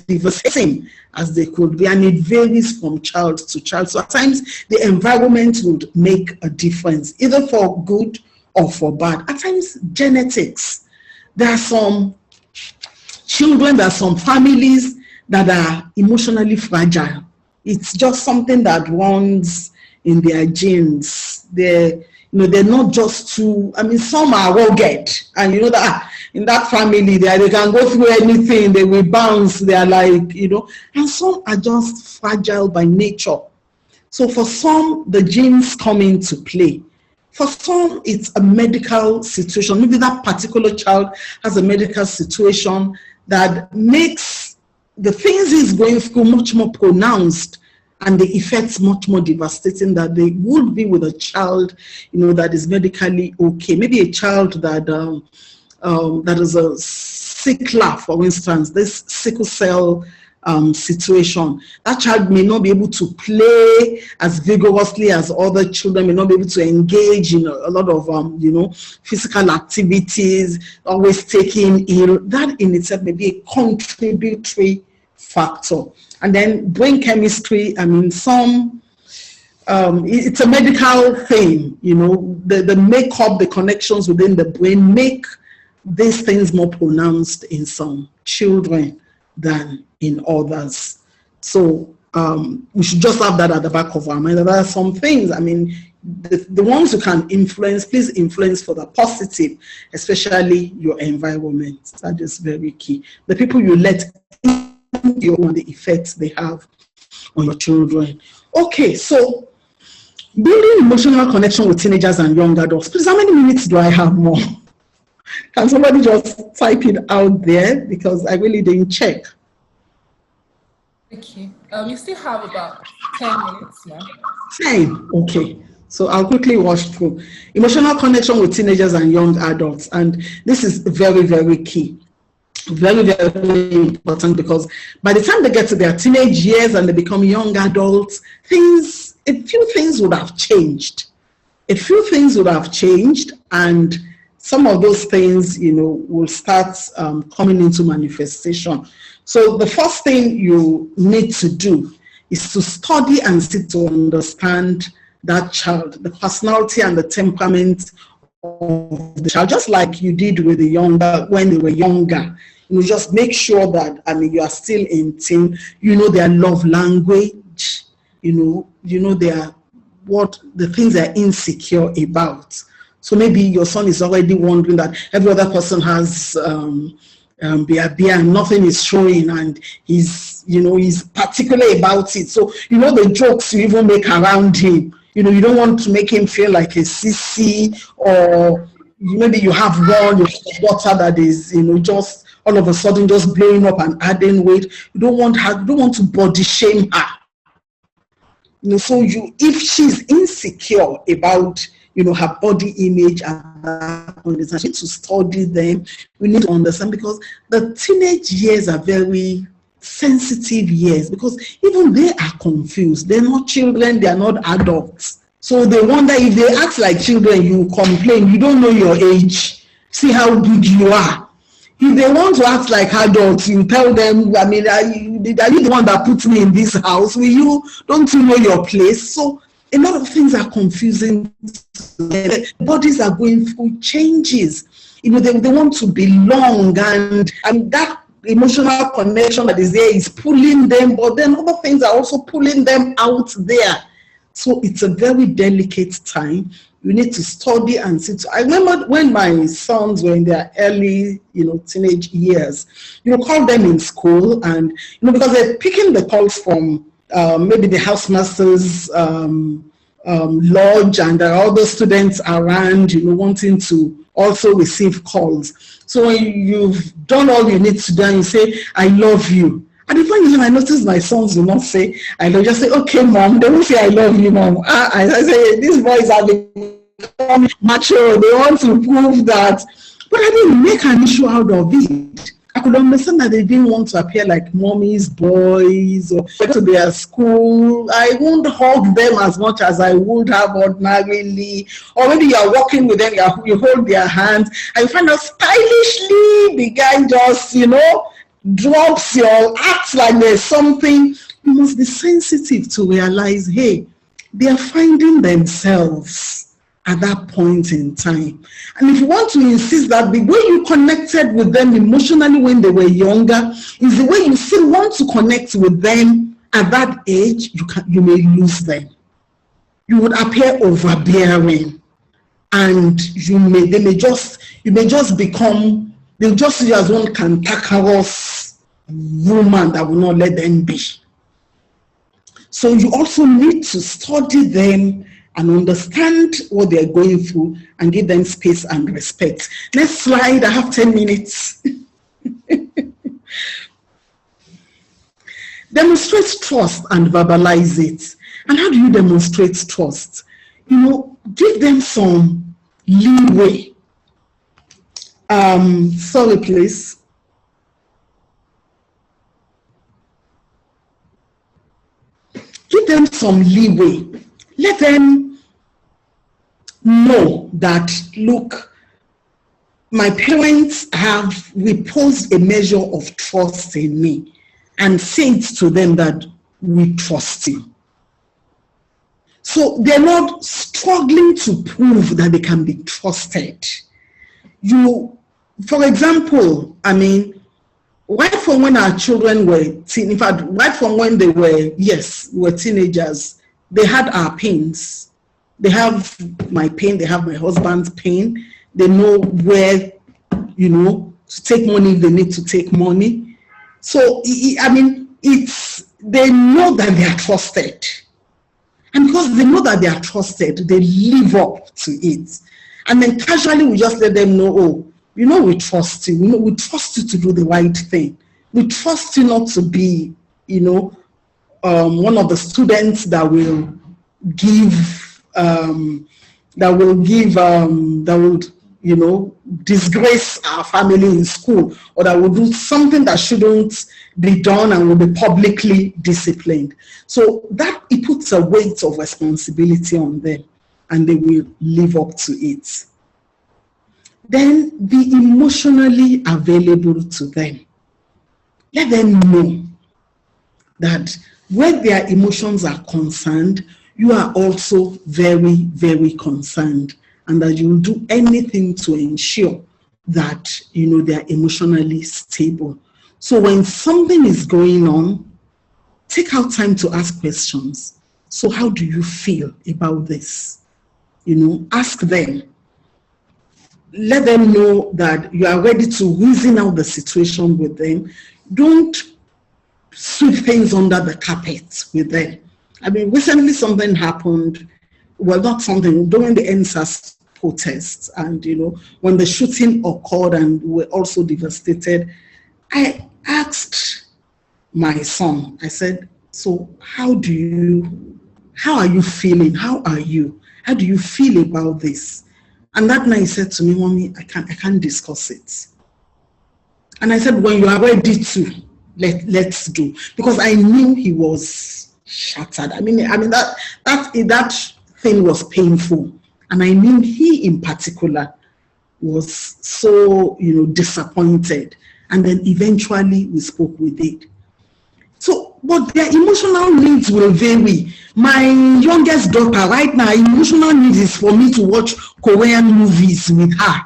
devastating as they could be, and it varies from child to child. So at times the environment would make a difference, either for good or for bad. At times genetics. There are some children, there are some families that are emotionally fragile. It's just something that runs in their genes. They're not just too, some are rugged, and that in that family, they can go through anything, they will bounce, they are like, and some are just fragile by nature. So for some, the genes come into play. For some, it's a medical situation. Maybe that particular child has a medical situation that makes the things he's going through much more pronounced, and the effects much more devastating than they would be with a child, that is medically okay. Maybe a child that is a sickler, for instance, this sickle cell situation. That child may not be able to play as vigorously as other children, may not be able to engage in a lot of, physical activities, always taking ill. That in itself may be a contributory factor. And then brain chemistry, it's a medical thing, the makeup, the connections within the brain make these things more pronounced in some children than in others. So we should just have that at the back of our mind. There are some things, the ones you can influence, please influence for the positive, especially your environment. That is very key. The people you let you and the effects they have on your children. Okay, so building emotional connection with teenagers and young adults. Please, how many minutes do I have more? Can somebody just type it out there, because I really didn't check. Okay, we still have about 10 minutes now. 10, okay. So I'll quickly rush through. Emotional connection with teenagers and young adults. And this is very, very key. Very, very important, because by the time they get to their teenage years and they become young adults, a few things would have changed. And some of those things, will start coming into manifestation. So the first thing you need to do is to study and seek to understand that child, the personality and the temperament of the child, just like you did with the younger, when they were younger. Just make sure that, you are still in tune, their love language, the things they're insecure about. So maybe your son is already wondering that every other person has beer and nothing is showing, and he's he's particular about it. So, the jokes you even make around him, you don't want to make him feel like a sissy, or maybe you have your daughter that is, just all of a sudden just blowing up and adding weight. You don't want to body shame her. So if she's insecure about, her body image at that point, you need to study them. We need to understand, because the teenage years are very sensitive years, because even they are confused. They're not children, they are not adults. So they wonder, if they act like children, you complain, you don't know your age. See how good you are. If they want to act like adults, you tell them, are you the one that put me in this house? Don't you know your place? So a lot of things are confusing. Bodies are going through changes. They want to belong, and that emotional connection that is there is pulling them, but then other things are also pulling them out there. So it's a very delicate time. You need to study and sit. I remember when my sons were in their early, teenage years, call them in school, and, because they're picking the calls from maybe the housemaster's lodge, and there are other students around, wanting to also receive calls. So when you've done all you need to do, and you say, I love you. And the funny thing, I noticed my sons do not say, I love you. Just say, okay, mom. They won't say, I love you, mom. I say, these boys are become mature. They want to prove that. But I didn't make an issue out of it. I could understand that they didn't want to appear like mommy's boys or go to their school. I won't hug them as much as I would have ordinarily. Or maybe you are walking with them, you hold their hands, and you find out stylishly the guy just, drops your acts like there's something. You must be sensitive to realize, hey, they are finding themselves at that point in time. And if you want to insist that the way you connected with them emotionally when they were younger is the way you still want to connect with them at that age, you may lose them. You would appear overbearing, and you may just become. They'll just see you as one cantankerous woman that will not let them be. So you also need to study them and understand what they're going through and give them space and respect. Next slide, I have 10 minutes. Demonstrate trust and verbalize it. And how do you demonstrate trust? Give them some leeway. Sorry, please. Give them some leeway. Let them know that, look, my parents have reposed a measure of trust in me, and say it to them that we trust you. So they're not struggling to prove that they can be trusted. For example, right from when our children were right from when they were teenagers, they had our pains. They have my pain, they have my husband's pain. They know where, to take money if they need to take money. So, they know that they are trusted. And because they know that they are trusted, they live up to it. And then casually we just let them know, we trust you. We trust you to do the right thing. We trust you not to be, one of the students that will disgrace our family in school, or that will do something that shouldn't be done and will be publicly disciplined. So that it puts a weight of responsibility on them, and they will live up to it. Then be emotionally available to them. Let them know that when their emotions are concerned, you are also very, very concerned, and that you will do anything to ensure that, they are emotionally stable. So when something is going on, take out time to ask questions. So how do you feel about this? Ask them. Let them know that you are ready to reason out the situation with them. Don't sweep things under the carpet with them. I mean, recently something happened, well, not something, during the NSAS protests, and, you know, when the shooting occurred and we were also devastated, I asked my son, I said, so how are you feeling? How are you? How do you feel about this? And that night he said to me, Mommy, I can't discuss it. And I said, when you are ready to, let's do. Because I knew he was shattered. I mean that thing was painful. And I knew he in particular was so, you know, disappointed. And then eventually we spoke with it. So, but their emotional needs will vary. My youngest daughter right now, emotional needs is for me to watch Korean movies with her.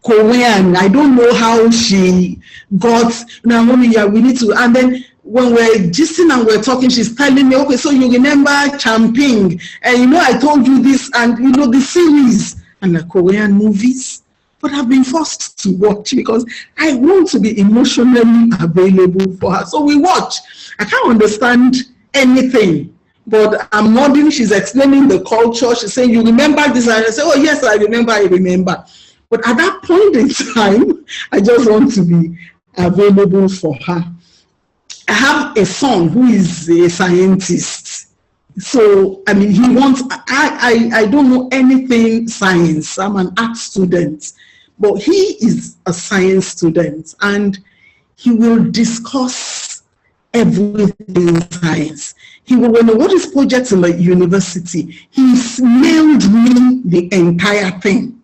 Korean, I don't know how she got, now Mommy, yeah, we need to, and then when we're gisting and we're talking, she's telling me, okay, so you remember Champing, and you know, I told you this, and you know, the series, and the Korean movies, but I've been forced to watch because I want to be emotionally available for her. So we watch. I can't understand anything, but I'm nodding, she's explaining the culture, she's saying, you remember this, and I say, oh yes, I remember. But at that point in time, I just want to be available for her. I have a son who is a scientist. So, I mean, he wants, I don't know anything science. I'm an art student. But he is a science student. And he will discuss everything science. He will, when what is projects in the university, he mailed me the entire thing.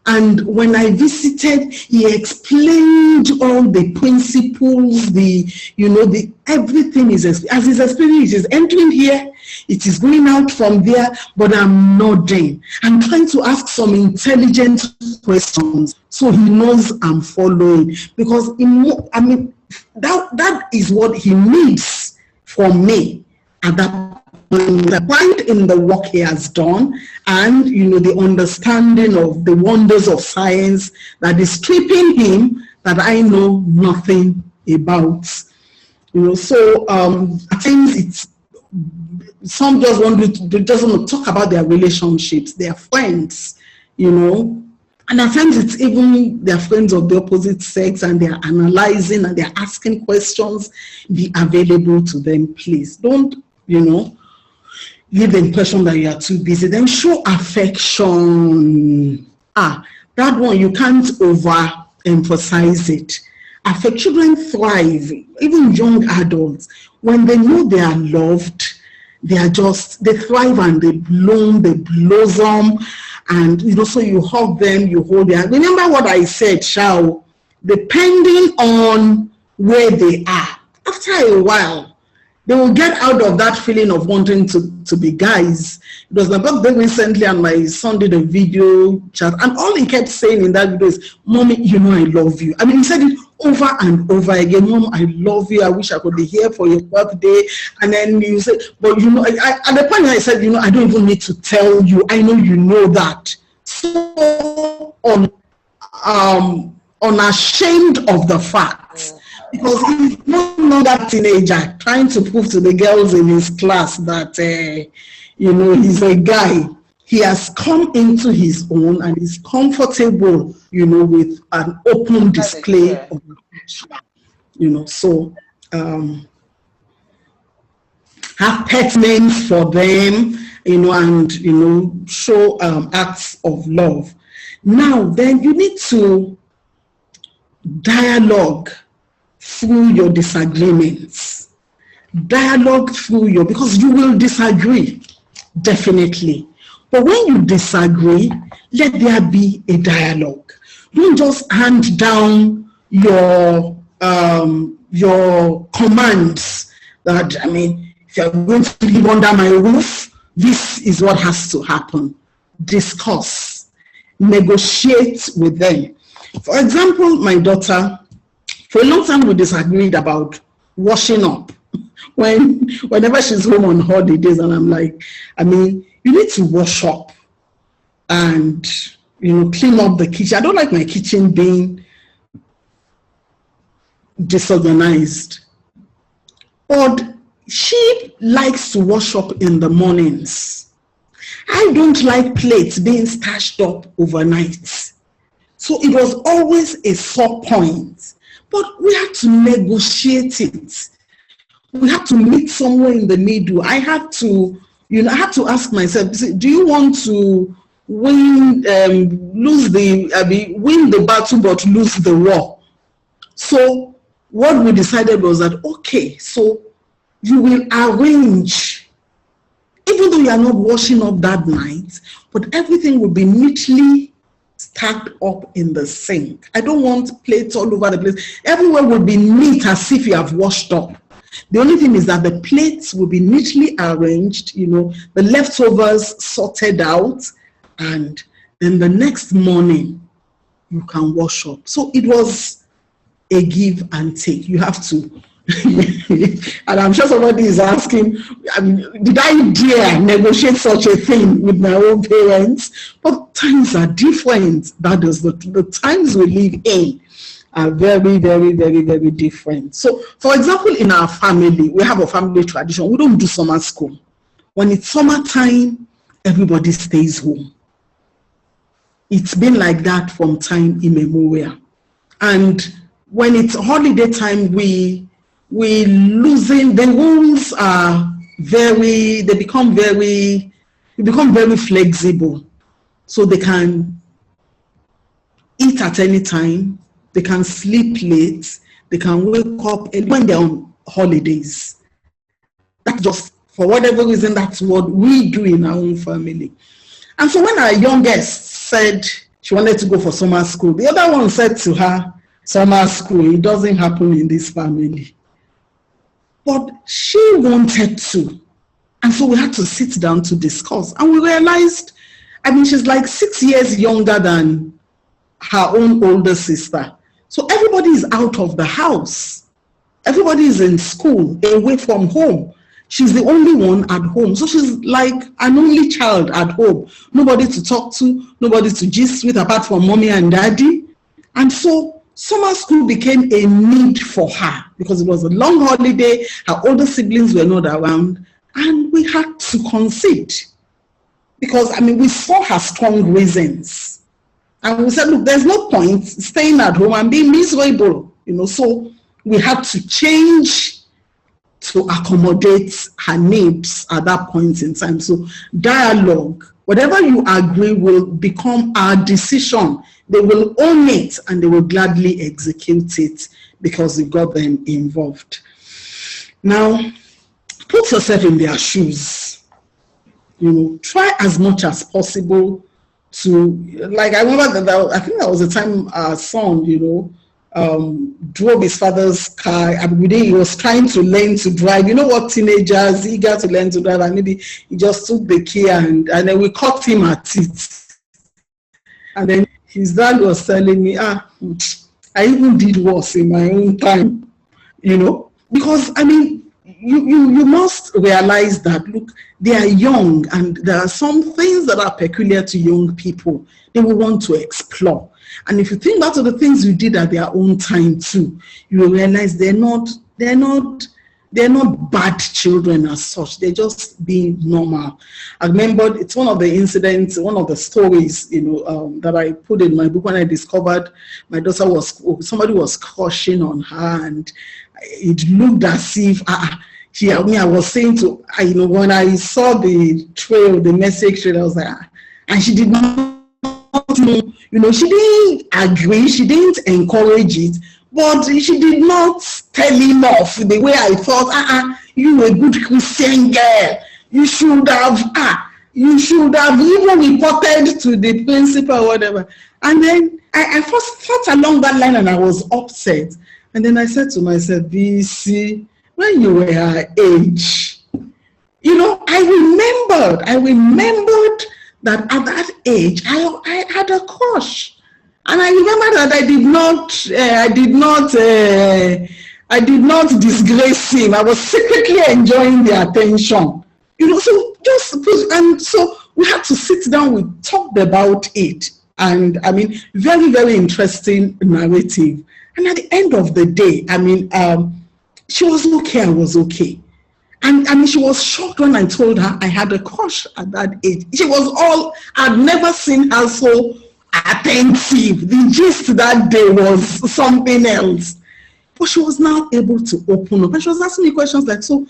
And when I visited, he explained all the principles, everything is, as his experience is entering here, it is going out from there, but I'm nodding. I'm trying to ask some intelligent questions so he knows I'm following. Because, that is what he needs from me at that the point in the work he has done, and the understanding of the wonders of science that is stripping him that I know nothing about. So I think it's some just want to talk about their relationships, their friends, and at times it's even their friends of the opposite sex, and they're analyzing and they're asking questions. Be available to them, please. Don't give the impression that you are too busy. Then show affection. That one, you can't overemphasize it. Children thrive, even young adults, when they know they are loved, they thrive and they bloom, they blossom, and so you hug them, you hold them. Remember what I said, depending on where they are, after a while, they will get out of that feeling of wanting to be guys. It was my birthday recently, and my son did a video chat, and all he kept saying in that video is, Mommy, I love you. I mean, he said it over and over again. Mom, I love you. I wish I could be here for your birthday. And then you said, but at the point I said, I don't even need to tell you. I know you know that. So unashamed of the fact. Because he's no longer a teenager trying to prove to the girls in his class that, he's a guy. He has come into his own and is comfortable, with an open display of affection. So have pet names for them, and, show acts of love. Now, then you need to dialogue through your disagreements. Because you will disagree, definitely. But when you disagree, let there be a dialogue. Don't just hand down your commands that, if you're going to live under my roof, this is what has to happen. Discuss, negotiate with them. For example, my daughter, for a long time we disagreed about washing up. Whenever she's home on holidays, and I'm like, you need to wash up and clean up the kitchen. I don't like my kitchen being disorganized. But she likes to wash up in the mornings. I don't like plates being stashed up overnight. So it was always a sore point. But we had to negotiate it. We had to meet somewhere in the middle. I had to ask myself, do you want to win the battle but lose the war? So what we decided was that, okay, so you will arrange, even though you are not washing up that night, but everything will be neatly stacked up in the sink. I don't want plates all over the place. Everywhere will be neat as if you have washed up. The only thing is that the plates will be neatly arranged, the leftovers sorted out, and then the next morning you can wash up. So it was a give and take. You have to, and I'm sure somebody is asking, did I dare negotiate such a thing with my own parents? But times are different. That is the times we live in are very, very, very, very different. So, for example, in our family, we have a family tradition. We don't do summer school. When it's summertime, everybody stays home. It's been like that from time immemorial. And when it's holiday time, we loosen, the rooms are they become very flexible. So they can eat at any time. They can sleep late. They can wake up early when they're on holidays. That's just, for whatever reason, that's what we do in our own family. And so when our youngest said she wanted to go for summer school, the other one said to her, summer school, it doesn't happen in this family. But she wanted to. And so we had to sit down to discuss. And we realized, she's like 6 years younger than her own older sister. So everybody is out of the house. Everybody is in school, away from home. She's the only one at home. So she's like an only child at home. Nobody to talk to, nobody to gist with apart from mommy and daddy. And so summer school became a need for her because it was a long holiday. Her older siblings were not around. And we had to concede. Because, we saw her strong reasons. And we said, look, there's no point staying at home and being miserable, so we had to change to accommodate her needs at that point in time. So dialogue, whatever you agree will become our decision. They will own it and they will gladly execute it because we got them involved. Now, put yourself in their shoes. Try as much as possible to, like, I remember that I think that was the time our son, drove his father's car. He was trying to learn to drive. You know what, teenagers eager to learn to drive, and maybe he just took the key and then we caught him at it. And then his dad was telling me, I even did worse in my own time, because you must realize that, look, they are young and there are some things that are peculiar to young people they will want to explore. And if you think back to the things you did at their own time too, you will realize they're not bad children as such. They're just being normal. I remember it's one of the incidents, one of the stories, that I put in my book when I discovered my daughter somebody was crushing on her, and it looked as if I was saying to, when I saw the trail, the message trail, I was like, and she did not know, she didn't agree, she didn't encourage it, but she did not tell him off the way I thought, you a good Christian girl, you should have even reported to the principal or whatever. And then I first thought along that line and I was upset. And then I said to myself, Bisi, when you were her age, I remembered that at that age, I had a crush. And I remember that I did not disgrace him. I was secretly enjoying the attention. So we had to sit down, we talked about it. And very, very interesting narrative. And at the end of the day, she was okay, I was okay. And I mean, she was shocked when I told her I had a crush at that age. She was all, I'd never seen her so attentive. The gist that day was something else. But she was now able to open up. And she was asking me questions like, so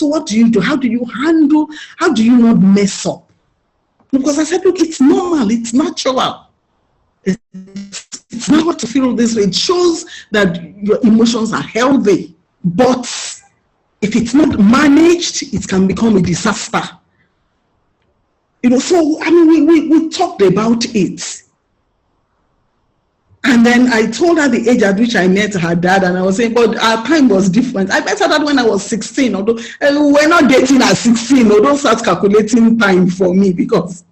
what do you do? How do you handle? How do you not mess up? Because I said, look, it's normal, it's natural. It's not to feel this way. It shows that your emotions are healthy. But if it's not managed, it can become a disaster. So I mean, we talked about it. And then I told her the age at which I met her dad, and I was saying, but our time was different. I met her dad when I was 16, although we're not dating at 16, don't start calculating time for me because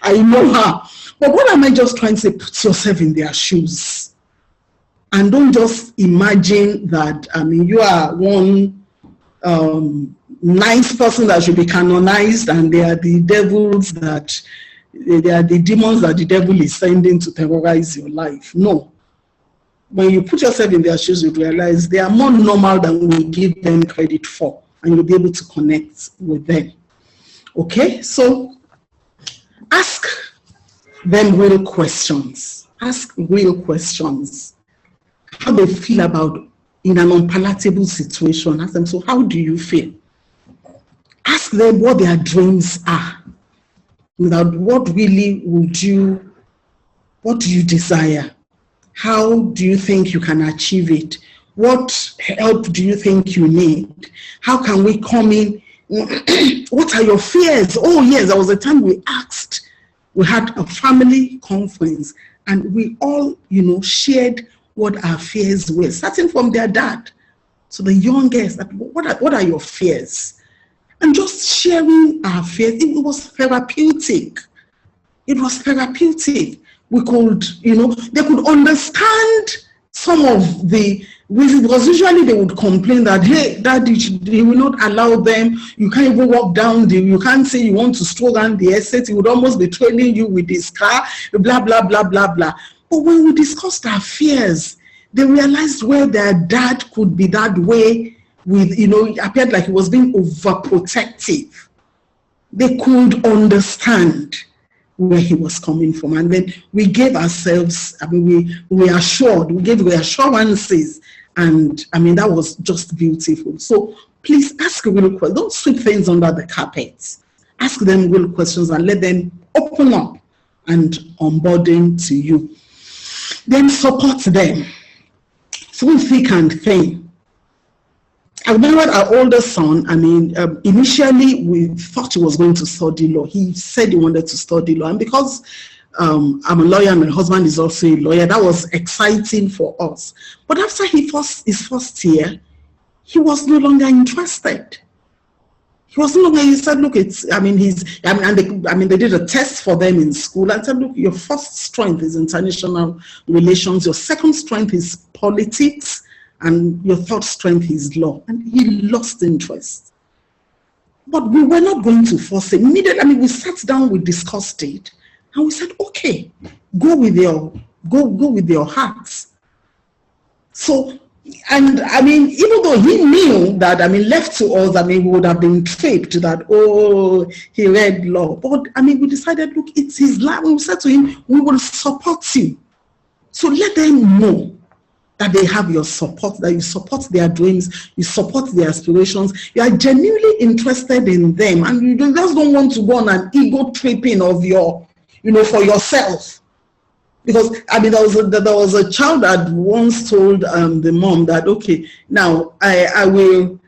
I know her. But what am I just trying to say? Put yourself in their shoes. And don't just imagine that, I mean, you are one nice person that should be canonized, and they are the devils that, they are the demons that the devil is sending to terrorize your life. No. When you put yourself in their shoes, you realize they are more normal than we give them credit for, and you'll be able to connect with them. Okay, so ask them real questions. Ask real questions. How they feel about in an unpalatable situation. Ask them, so how do you feel? Ask them what their dreams are. What really what do you desire? How do you think you can achieve it? What help do you think you need? How can we come in? What are your fears? Oh yes, there was a time we had a family conference, and we all, shared what our fears were, starting from their dad. So the youngest, what are your fears? And just sharing our fears, it was therapeutic. It was therapeutic. We could, they could understand some of the reasons, because usually they would complain that, hey, Daddy, they will not allow them. You can't even walk down you can't say you want to stroll down the estate. He would almost be trailing you with his car, blah, blah, blah, blah, blah. But when we discussed our fears, they realized where their dad could be that way with, it appeared like he was being overprotective. They could understand where he was coming from. And then we gave ourselves, we gave reassurances. And that was just beautiful. So please ask real questions. Don't sweep things under the carpet. Ask them real questions and let them open up and onboarding to you. Then support them through thick and thin. I remember our older son, initially we thought he was going to study law. He said he wanted to study law. And because I'm a lawyer and my husband is also a lawyer, that was exciting for us. But after his first year, he was no longer interested. He said, look, they did a test for them in school and said, look, your first strength is international relations, your second strength is politics, and your third strength is law. And he lost interest. But we were not going to force him. We sat down, we discussed it, and we said, okay, go with your hearts. So, and even though he knew that, left to us, we would have been tricked that, oh, he read law. But, we decided, look, it's his life. We said to him, we will support you. So let them know that they have your support, that you support their dreams, you support their aspirations, you are genuinely interested in them, and you just don't want to go on an ego tripping of your, for yourself. Because there was a child that once told the mom that, okay, now I will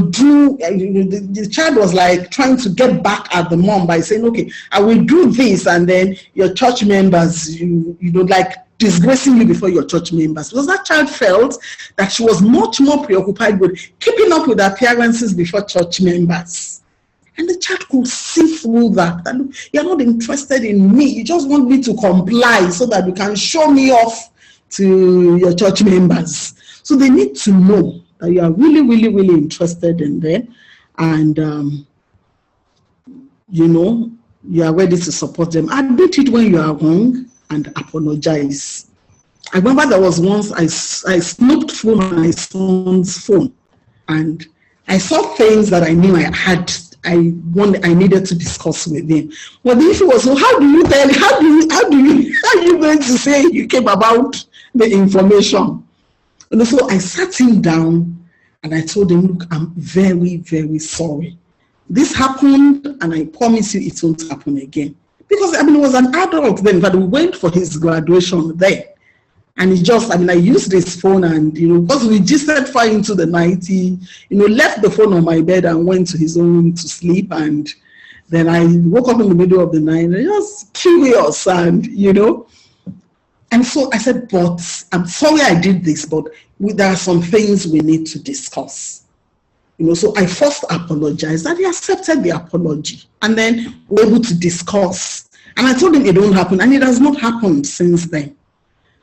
do. The child was like trying to get back at the mom by saying, okay, I will do this, and then your church members, like disgracing you before your church members. Because that child felt that she was much more preoccupied with keeping up with appearances before church members. And the child could see through that. Look, you're not interested in me. You just want me to comply so that you can show me off to your church members. So they need to know that you are really, really, really interested in them. And, you are ready to support them. Admit it when you are wrong and apologize. I remember there was once I snooped through my son's phone, and I saw things that I knew I needed to discuss with him. But the issue was, so how are you going to say you came about the information? And so I sat him down and I told him, look, I'm very, very sorry. This happened, and I promise you it won't happen again. Because, I mean, he was an adult then, but we went for his graduation there. And he just, I mean, I used his phone, and, you know, because we just set far into the night, he, you know, left the phone on my bed and went to his own room to sleep. And then I woke up in the middle of the night, and I was curious, and, you know. And so I said, but I'm sorry I did this, but there are some things we need to discuss. You know, so I first apologized, and he accepted the apology. And then we were able to discuss. And I told him it won't happen, and it has not happened since then.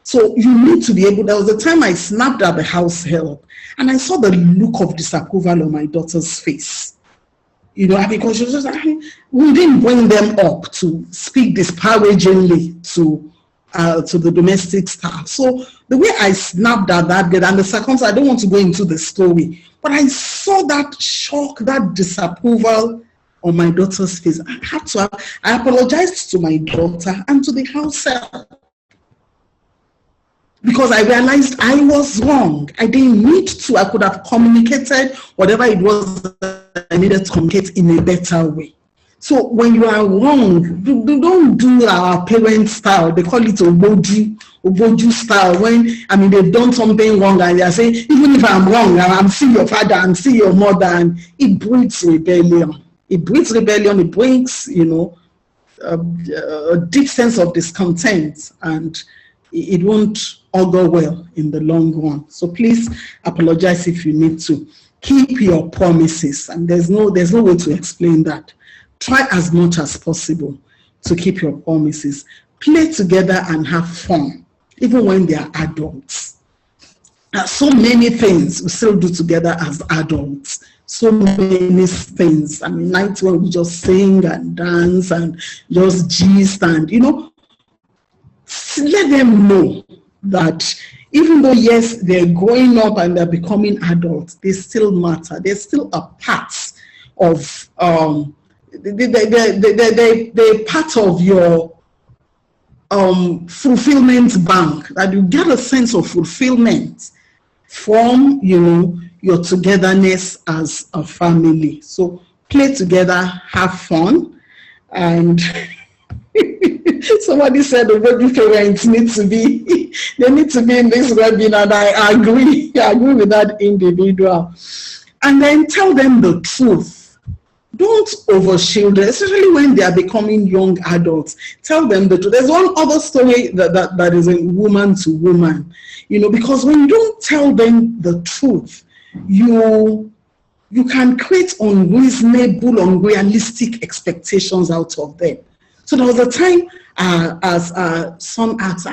So you need to be able, there was a time I snapped at the house help, and I saw the look of disapproval on my daughter's face. You know, because she was just like, we didn't bring them up to speak disparagingly to the domestic staff. So the way I snapped at that girl, and the circumstance, I don't want to go into the story, but I saw that shock, that disapproval on my daughter's face. I apologized to my daughter and to the house help, because I realized I was wrong. I didn't need to. I could have communicated whatever it was that I needed to communicate in a better way. So when you are wrong, don't do our parent style. They call it Oboju style. When, I mean, they've done something wrong and they are saying, even if I'm wrong, I'm still your father, I'm still your mother, and it breeds rebellion. It breeds rebellion. It brings, you know, a deep sense of discontent, and it won't augur well in the long run. So please apologize if you need to. Keep your promises, and there's no way to explain that. Try as much as possible to keep your promises. Play together and have fun, even when they are adults. So many things we still do together as adults. So many things. I mean, nights when we just sing and dance and just gist, and, you know, let them know that even though, yes, they're growing up and they're becoming adults, they still matter. They're still a part of, they're part of your fulfillment bank, that you get a sense of fulfillment from, you know, your togetherness as a family. So play together, have fun, and somebody said the baby parents need to be in this webinar, and I agree with that individual. And then tell them the truth. Don't overshield it, especially when they are becoming young adults. Tell them the truth. There's one other story that is a woman to woman, you know, because when you don't tell them the truth, you can create unreasonable, unrealistic expectations out of them. So there was a time as son asked,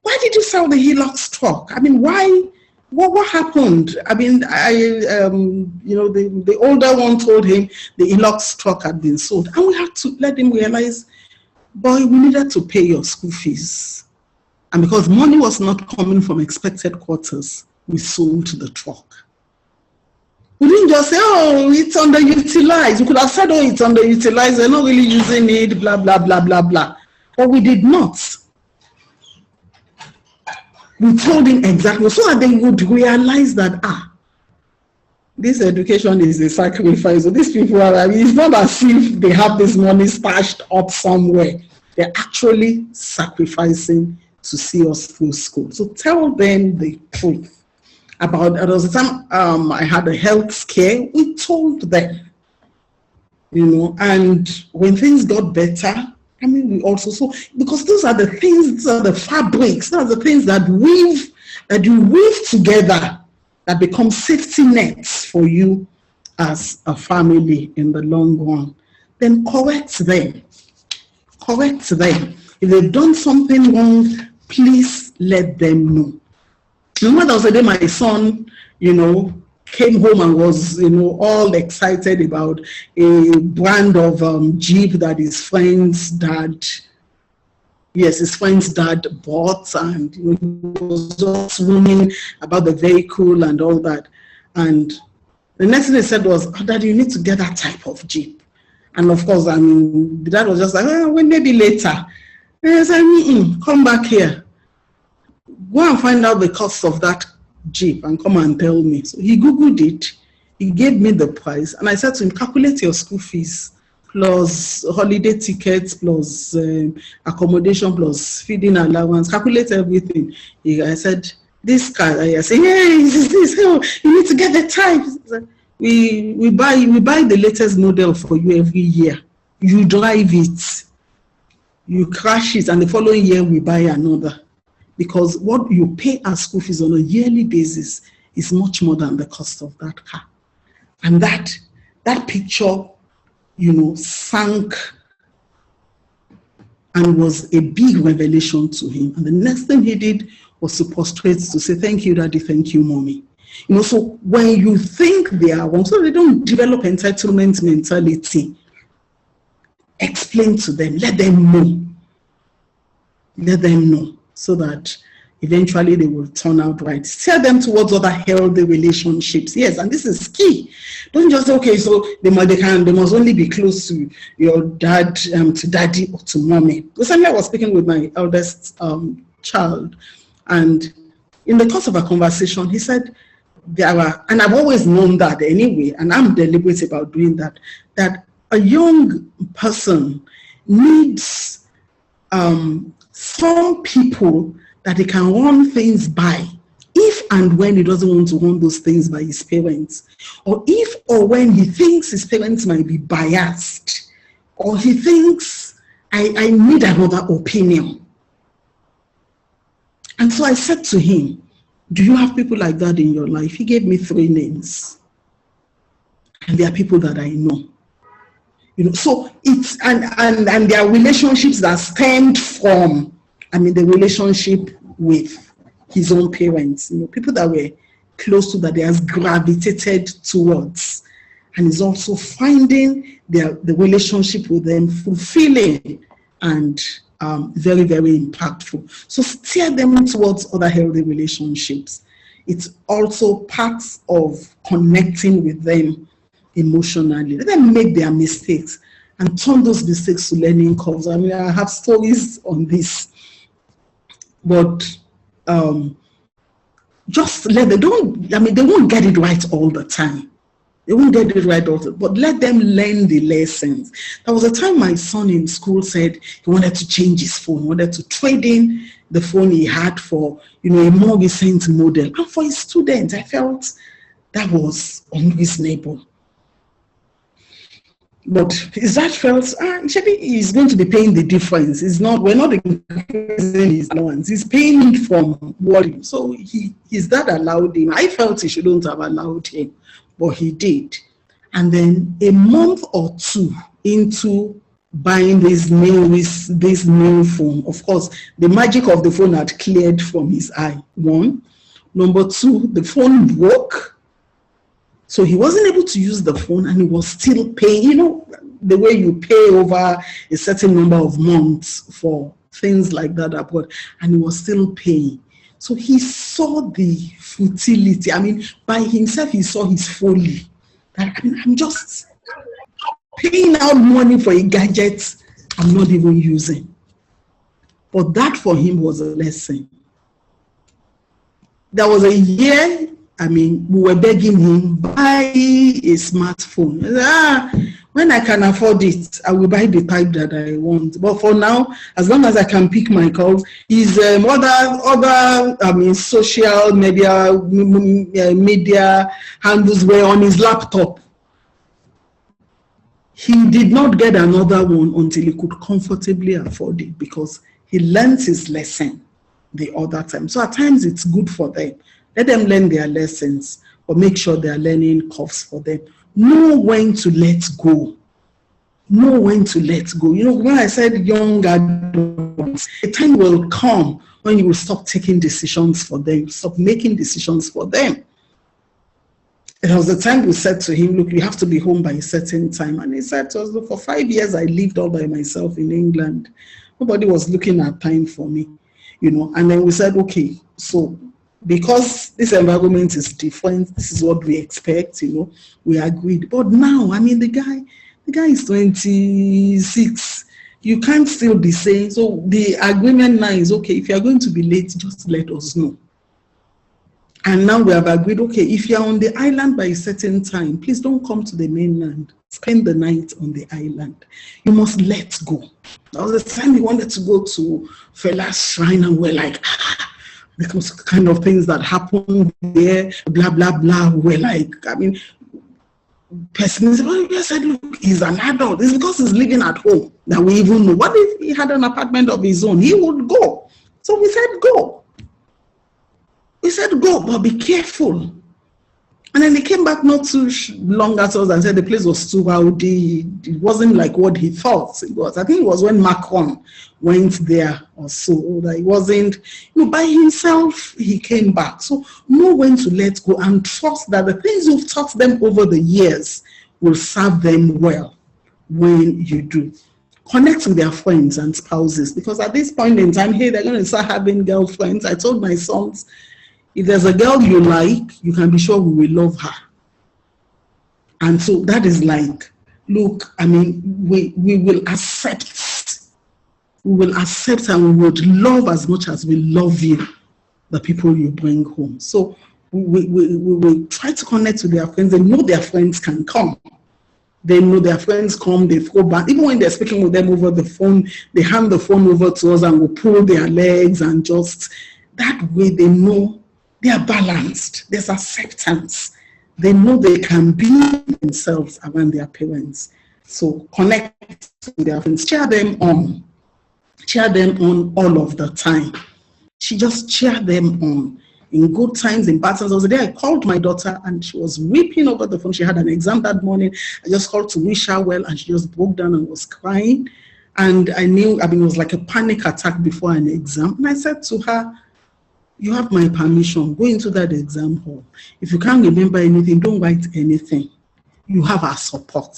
why did you sell the Hilux truck? I mean, why? What happened? I mean, you know, the older one told him the Hilux truck had been sold, and we had to let him realize, boy, we needed to pay your school fees. And because money was not coming from expected quarters, we sold the truck. We didn't just say, oh, it's underutilized. We could have said, oh, it's underutilized, they're not really using it, blah, blah, blah, blah, blah. But we did not. We told him exactly, so that they would realize that, this education is a sacrifice. So these people are, I mean, it's not as if they have this money stashed up somewhere. They're actually sacrificing to see us through school. So tell them the truth. There was a time I had a health scare. We told them, you know, and when things got better, I mean, we also, so, because those are the things, these are the fabrics, those are the things that you weave together that become safety nets for you as a family in the long run. Then correct them. Correct them. If they've done something wrong, please let them know. Remember, there was a day my son, you know, came home and was, you know, all excited about a brand of Jeep that his friend's dad yes, his friend's dad bought, and he was just roaming about the vehicle and all that. And the next thing they said was, "Oh, Daddy, you need to get that type of Jeep." And of course, I mean, the dad was just like, "Oh, well, maybe later." And I said, "Come back here. Go and find out the cost of that Jeep and come and tell me." So he Googled it. He gave me the price. And I said to him, "Calculate your school fees plus holiday tickets plus accommodation plus feeding allowance. Calculate everything." I said, "This car," I said, "Yeah, this. Oh, you need to get the type." We buy the latest model for you every year. You drive it, you crash it, and the following year we buy another. Because what you pay as school fees on a yearly basis is much more than the cost of that car. And that picture, sank and was a big revelation to him. And the next thing he did was to prostrate to say, "Thank you, Daddy, thank you, Mommy." So when you think they are wrong, so they don't develop entitlement mentality, explain to them, let them know, so that eventually they will turn out right. Steer them towards other healthy relationships. Yes, and this is key. Don't just say, okay, so they must only be close to your dad, to daddy or to mommy. Recently I was speaking with my eldest child, and in the course of a conversation, he said, and I've always known that anyway, and I'm deliberate about doing that a young person needs some people that he can run things by if and when he doesn't want to run those things by his parents, or if or when he thinks his parents might be biased, or he thinks, I need another opinion. And so I said to him, "Do you have people like that in your life?" He gave me 3 names. And they are people that I know. So it's, and there are relationships that stemmed from, the relationship with his own parents, people that were close to, that he has gravitated towards. And he's also finding the relationship with them fulfilling and very, very impactful. So steer them towards other healthy relationships. It's also part of connecting with them emotionally. Let them make their mistakes and turn those mistakes to learning curves. I have stories on this, but just let them, they won't get it right all the time. They won't get it right all the time, but let them learn the lessons. There was a time my son in school said he wanted to change his phone, wanted to trade in the phone he had for, a more recent model. And for his students, I felt that was unreasonable. But his dad felt, maybe he's going to be paying the difference. We're not increasing his allowance. He's paying it from what. So his dad allowed him. I felt he shouldn't have allowed him, but he did. And then a month or 2 into buying this new phone, of course, the magic of the phone had cleared from his eye. 1. Number 2, the phone broke. So he wasn't able to use the phone, and he was still paying, the way you pay over a certain number of months for things like that abroad, and he was still paying. So he saw the futility. By himself, he saw his folly. I'm just paying out money for a gadget I'm not even using. But that for him was a lesson. There was a year, we were begging him, buy a smartphone. When I can afford it, I will buy the type that I want. But for now, as long as I can pick my calls, his other social media handles were on his laptop. He did not get another one until he could comfortably afford it, because he learned his lesson the other time. So at times it's good for them. Let them learn their lessons, but make sure they are learning curves for them. Know when to let go. Know when to let go. When I said young adults, a time will come when you will stop taking decisions for them, stop making decisions for them. There was a time we said to him, look, you have to be home by a certain time. And he said to us, look, for 5 years I lived all by myself in England. Nobody was looking at time for me, you know. And then we said, okay, so because this environment is different, this is what we expect, you know, we agreed. But now, I mean, the guy is 26. You can't still be saying, so the agreement now is, okay, if you're going to be late, just let us know. And now we have agreed, okay, if you're on the island by a certain time, please don't come to the mainland. Spend the night on the island. You must let go. That was the time we wanted to go to Fela's shrine, and we're like, because kind of things that happen there, blah, blah, blah. We're like, I mean, pessimism. I said, look, he's an adult. It's because he's living at home that we even know. What if he had an apartment of his own? He would go. So we said, go. We said, go, but be careful. And then he came back not too long after us and said the place was too rowdy. It wasn't like what he thought it was. I think it was when Macron went there or so, that he wasn't, you know, by himself, he came back. So know when to let go and trust that the things you've taught them over the years will serve them well when you do. Connect with their friends and spouses, because at this point in time, hey, they're going to start having girlfriends. I told my sons, if there's a girl you like, you can be sure we will love her. And so that is like, look, I mean, we will accept. We will accept and we would love as much as we love you, the people you bring home. So we will try to connect with their friends. They know their friends can come. They know their friends come, they throw back. Even when they're speaking with them over the phone, they hand the phone over to us and we pull their legs, and just that way they know they are balanced. There's acceptance. They know they can be themselves around their parents. So connect with their friends. Cheer them on. Cheer them on all of the time. She just cheer them on. In good times, in bad times. I was there, I called my daughter and she was weeping over the phone. She had an exam that morning. I just called to wish her well and she just broke down and was crying. And I knew, I mean, it was like a panic attack before an exam. And I said to her, you have my permission, go into that exam hall. If you can't remember anything, don't write anything. You have our support.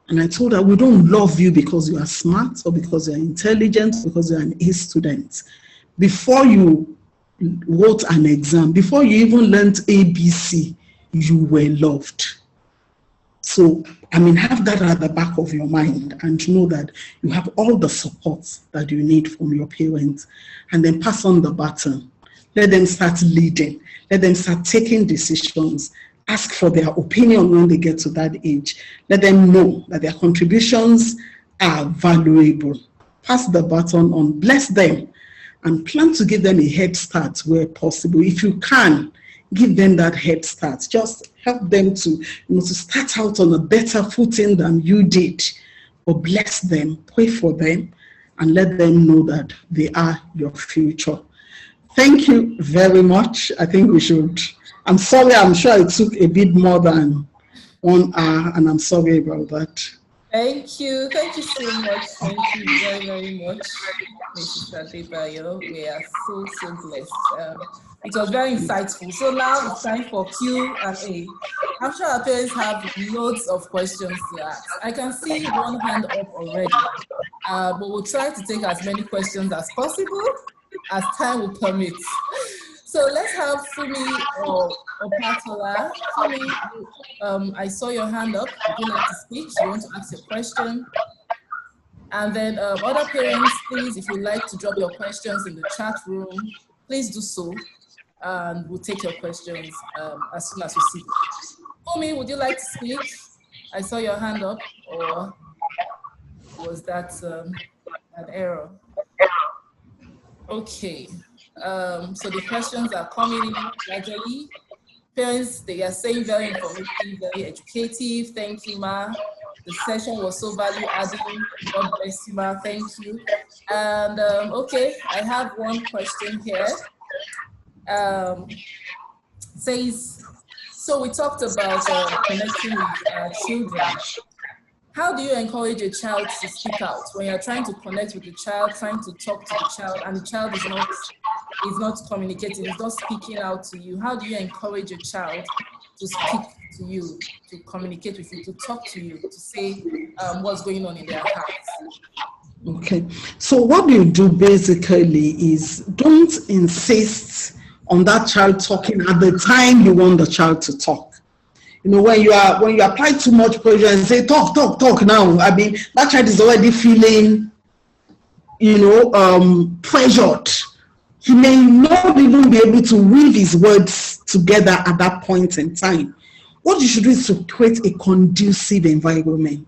And I told her, we don't love you because you are smart or because you are intelligent, because you are an A student. Before you wrote an exam, before you even learned ABC, you were loved. So, I mean, have that at the back of your mind and know that you have all the support that you need from your parents, and then pass on the baton. Let them start leading. Let them start taking decisions. Ask for their opinion when they get to that age. Let them know that their contributions are valuable. Pass the baton on, bless them, and plan to give them a head start where possible. If you can, give them that head start. Just help them to, to start out on a better footing than you did. But bless them, pray for them, and let them know that they are your future. Thank you very much. I think we should, I'm sorry, I'm sure it took a bit more than 1 hour, and I'm sorry about that. Thank you so much. Thank you very, very much, Mrs. Adebayo. We are so blessed. It was very insightful. So now it's time for Q&A. I'm sure our parents have loads of questions to ask. I can see one hand up already, but we'll try to take as many questions as possible as time will permit. So let's have Fumi or Patola. Fumi, I saw your hand up. Would you like to speak? You want to ask your question? And then other parents, please, if you'd like to drop your questions in the chat room, please do so. And we'll take your questions as soon as we see them. Fumi, would you like to speak? I saw your hand up, or was that an error? Okay. So the questions are coming in gradually. Parents, they are saying very informative, very educative. Thank you, Ma. The session was so value-adding. God bless you, Ma. Thank you. And okay, I have one question here. Says, so we talked about connecting with children. How do you encourage a child to speak out when you're trying to connect with the child, trying to talk to the child, and the child is not communicating, is not speaking out to you? How do you encourage a child to speak to you, to communicate with you, to talk to you, to say what's going on in their hearts? Okay, so what you do basically is don't insist on that child talking at the time you want the child to talk. You know, when you apply too much pressure and say talk now, I mean that child is already feeling, you know, pressured. He may not even be able to weave his words together at that point in time. What you should do is to create a conducive environment.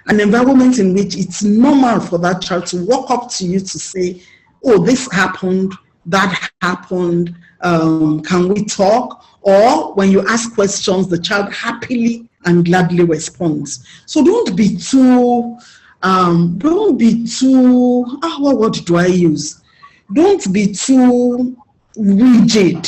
An environment in which it's normal for that child to walk up to you to say, oh, this happened, that happened, can we talk? Or when you ask questions, the child happily and gladly responds. So don't be too, what word do I use? Don't be too rigid.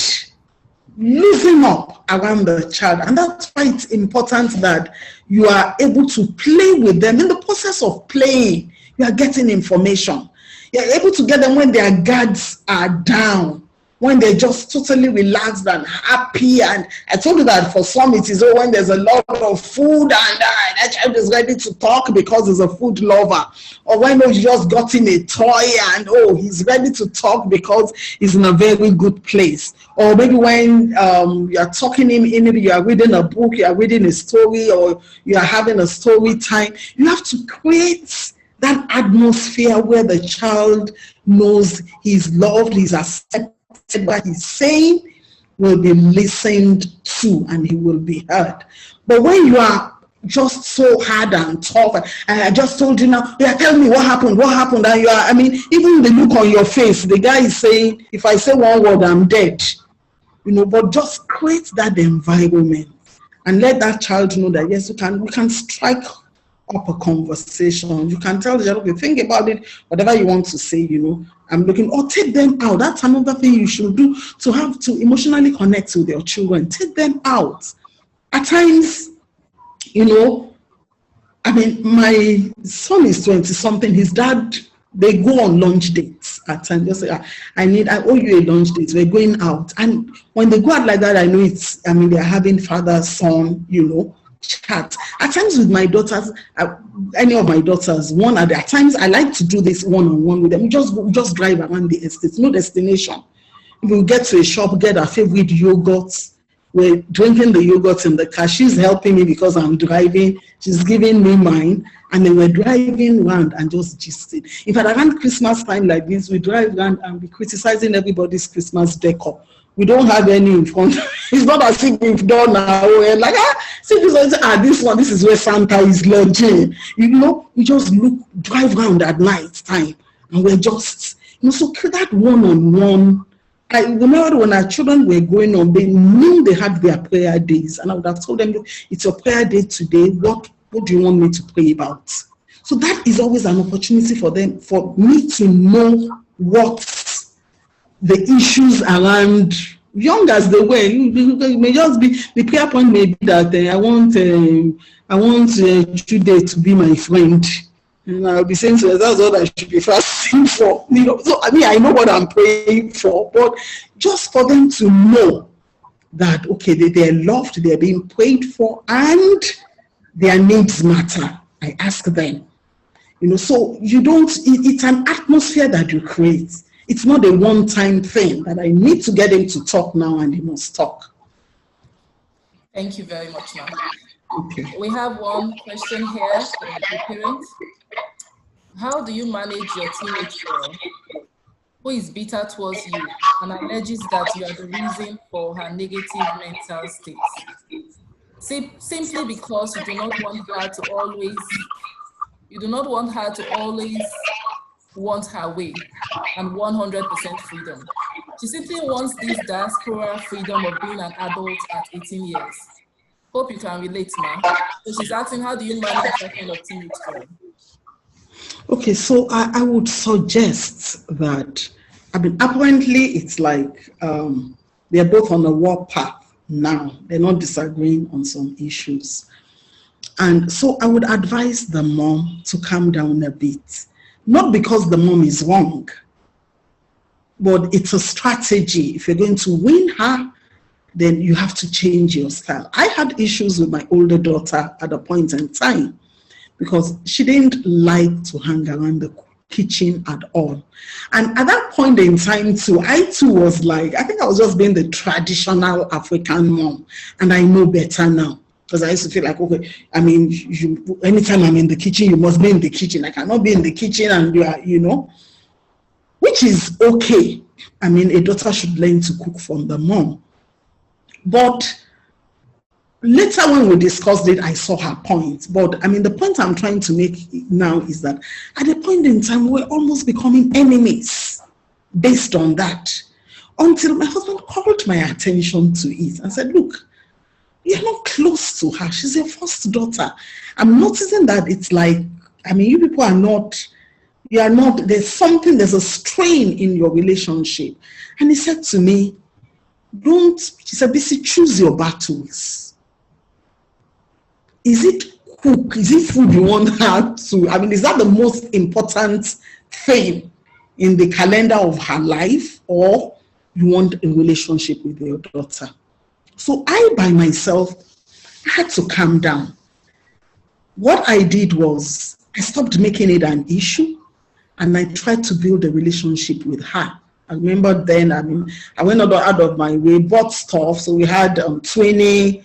Loosen up around the child, and that's why it's important that you are able to play with them. In the process of playing, you are getting information. You're able to get them when their guards are down, when they're just totally relaxed and happy. And I told you that for some it is when there's a lot of food and that child is ready to talk because he's a food lover, or when you just got him a toy and he's ready to talk because he's in a very good place. Or maybe when you are talking him in, maybe you are reading a book, you are reading a story, or you are having a story time. You have to create that atmosphere where the child knows he's loved, he's accepted, what he's saying will be listened to and he will be heard. But when you are just so hard and tough, and I just told you now, yeah, tell me what happened, and you are, I mean, even the look on your face, the guy is saying, if I say one word, I'm dead. You know, but just create that environment and let that child know that yes, we can strike up a conversation. You can tell the child, okay, think about it, whatever you want to say, you know, I'm looking, or take them out. That's another thing you should do to have to emotionally connect with your children. Take them out. At times, you know, I mean, my son is 20-something. His dad, they go on lunch dates at times. Just say, I owe you a lunch date. We're going out. And when they go out like that, I know they're having father, son, you know, chat. At times with my daughters, any of my daughters, at times I like to do this one-on-one with them. We just drive around the estate, no destination. We'll get to a shop, get our favorite yogurts. We're drinking the yogurt in the car. She's helping me because I'm driving. She's giving me mine. And then we're driving around and just gisting. In fact, around Christmas time like this, we drive around and we're criticizing everybody's Christmas decor. We don't have any in front. It's not as if we've done our way. Like, see this one, this is where Santa is lodging. You know, we just drive around at night time. And we're just, you know, so that one-on-one. I remember when our children were going on, they knew they had their prayer days. And I would have told them, it's your prayer day today. What do you want me to pray about? So that is always an opportunity for me to know what the issues around, young as they were, it may just be, the prayer point may be that I want today to be my friend. And I'll be saying to her, that's what I should be fasting for. You know, so I mean, I know what I'm praying for, but just for them to know that, okay, they're loved, they're being prayed for, and their needs matter. I ask them. You know, so it's an atmosphere that you create. It's not a one-time thing that I need to get him to talk now and he must talk. Thank you very much, ma'am. Okay. We have one question here from the parent. How do you manage your teenage girl who is bitter towards you and alleges that you are the reason for her negative mental state? Simply because you do not want her to always want her way and 100% freedom. She simply wants this diaspora freedom of being an adult at 18 years. Hope you can relate, ma'am. So she's asking, how do you manage that kind of teenage girl? Okay, so I would suggest that, I mean, apparently it's like they're both on a war path now. They're not disagreeing on some issues. And so I would advise the mom to calm down a bit. Not because the mom is wrong, but it's a strategy. If you're going to win her, then you have to change your style. I had issues with my older daughter at a point in time because she didn't like to hang around the kitchen at all. And at that point in time too, I too was like, I think I was just being the traditional African mom, and I know better now. Because I used to feel like, okay, I mean, anytime I'm in the kitchen, you must be in the kitchen. I cannot be in the kitchen and you are, you know, which is okay. I mean, a daughter should learn to cook from the mom. But later when we discussed it, I saw her point. But I mean, the point I'm trying to make now is that at a point in time, we're almost becoming enemies based on that. Until my husband called my attention to it and said, look, you're not close to her. She's your first daughter. I'm noticing that it's like, I mean, you people are not, you are not, there's a strain in your relationship. And he said to me, she said, Bisi, choose your battles. Is it cook? Is it food you want her to? I mean, is that the most important thing in the calendar of her life, or you want a relationship with your daughter? So I, by myself, I had to calm down. What I did was I stopped making it an issue, and I tried to build a relationship with her. I remember then, I mean, I went out of my way, bought stuff. So we had 20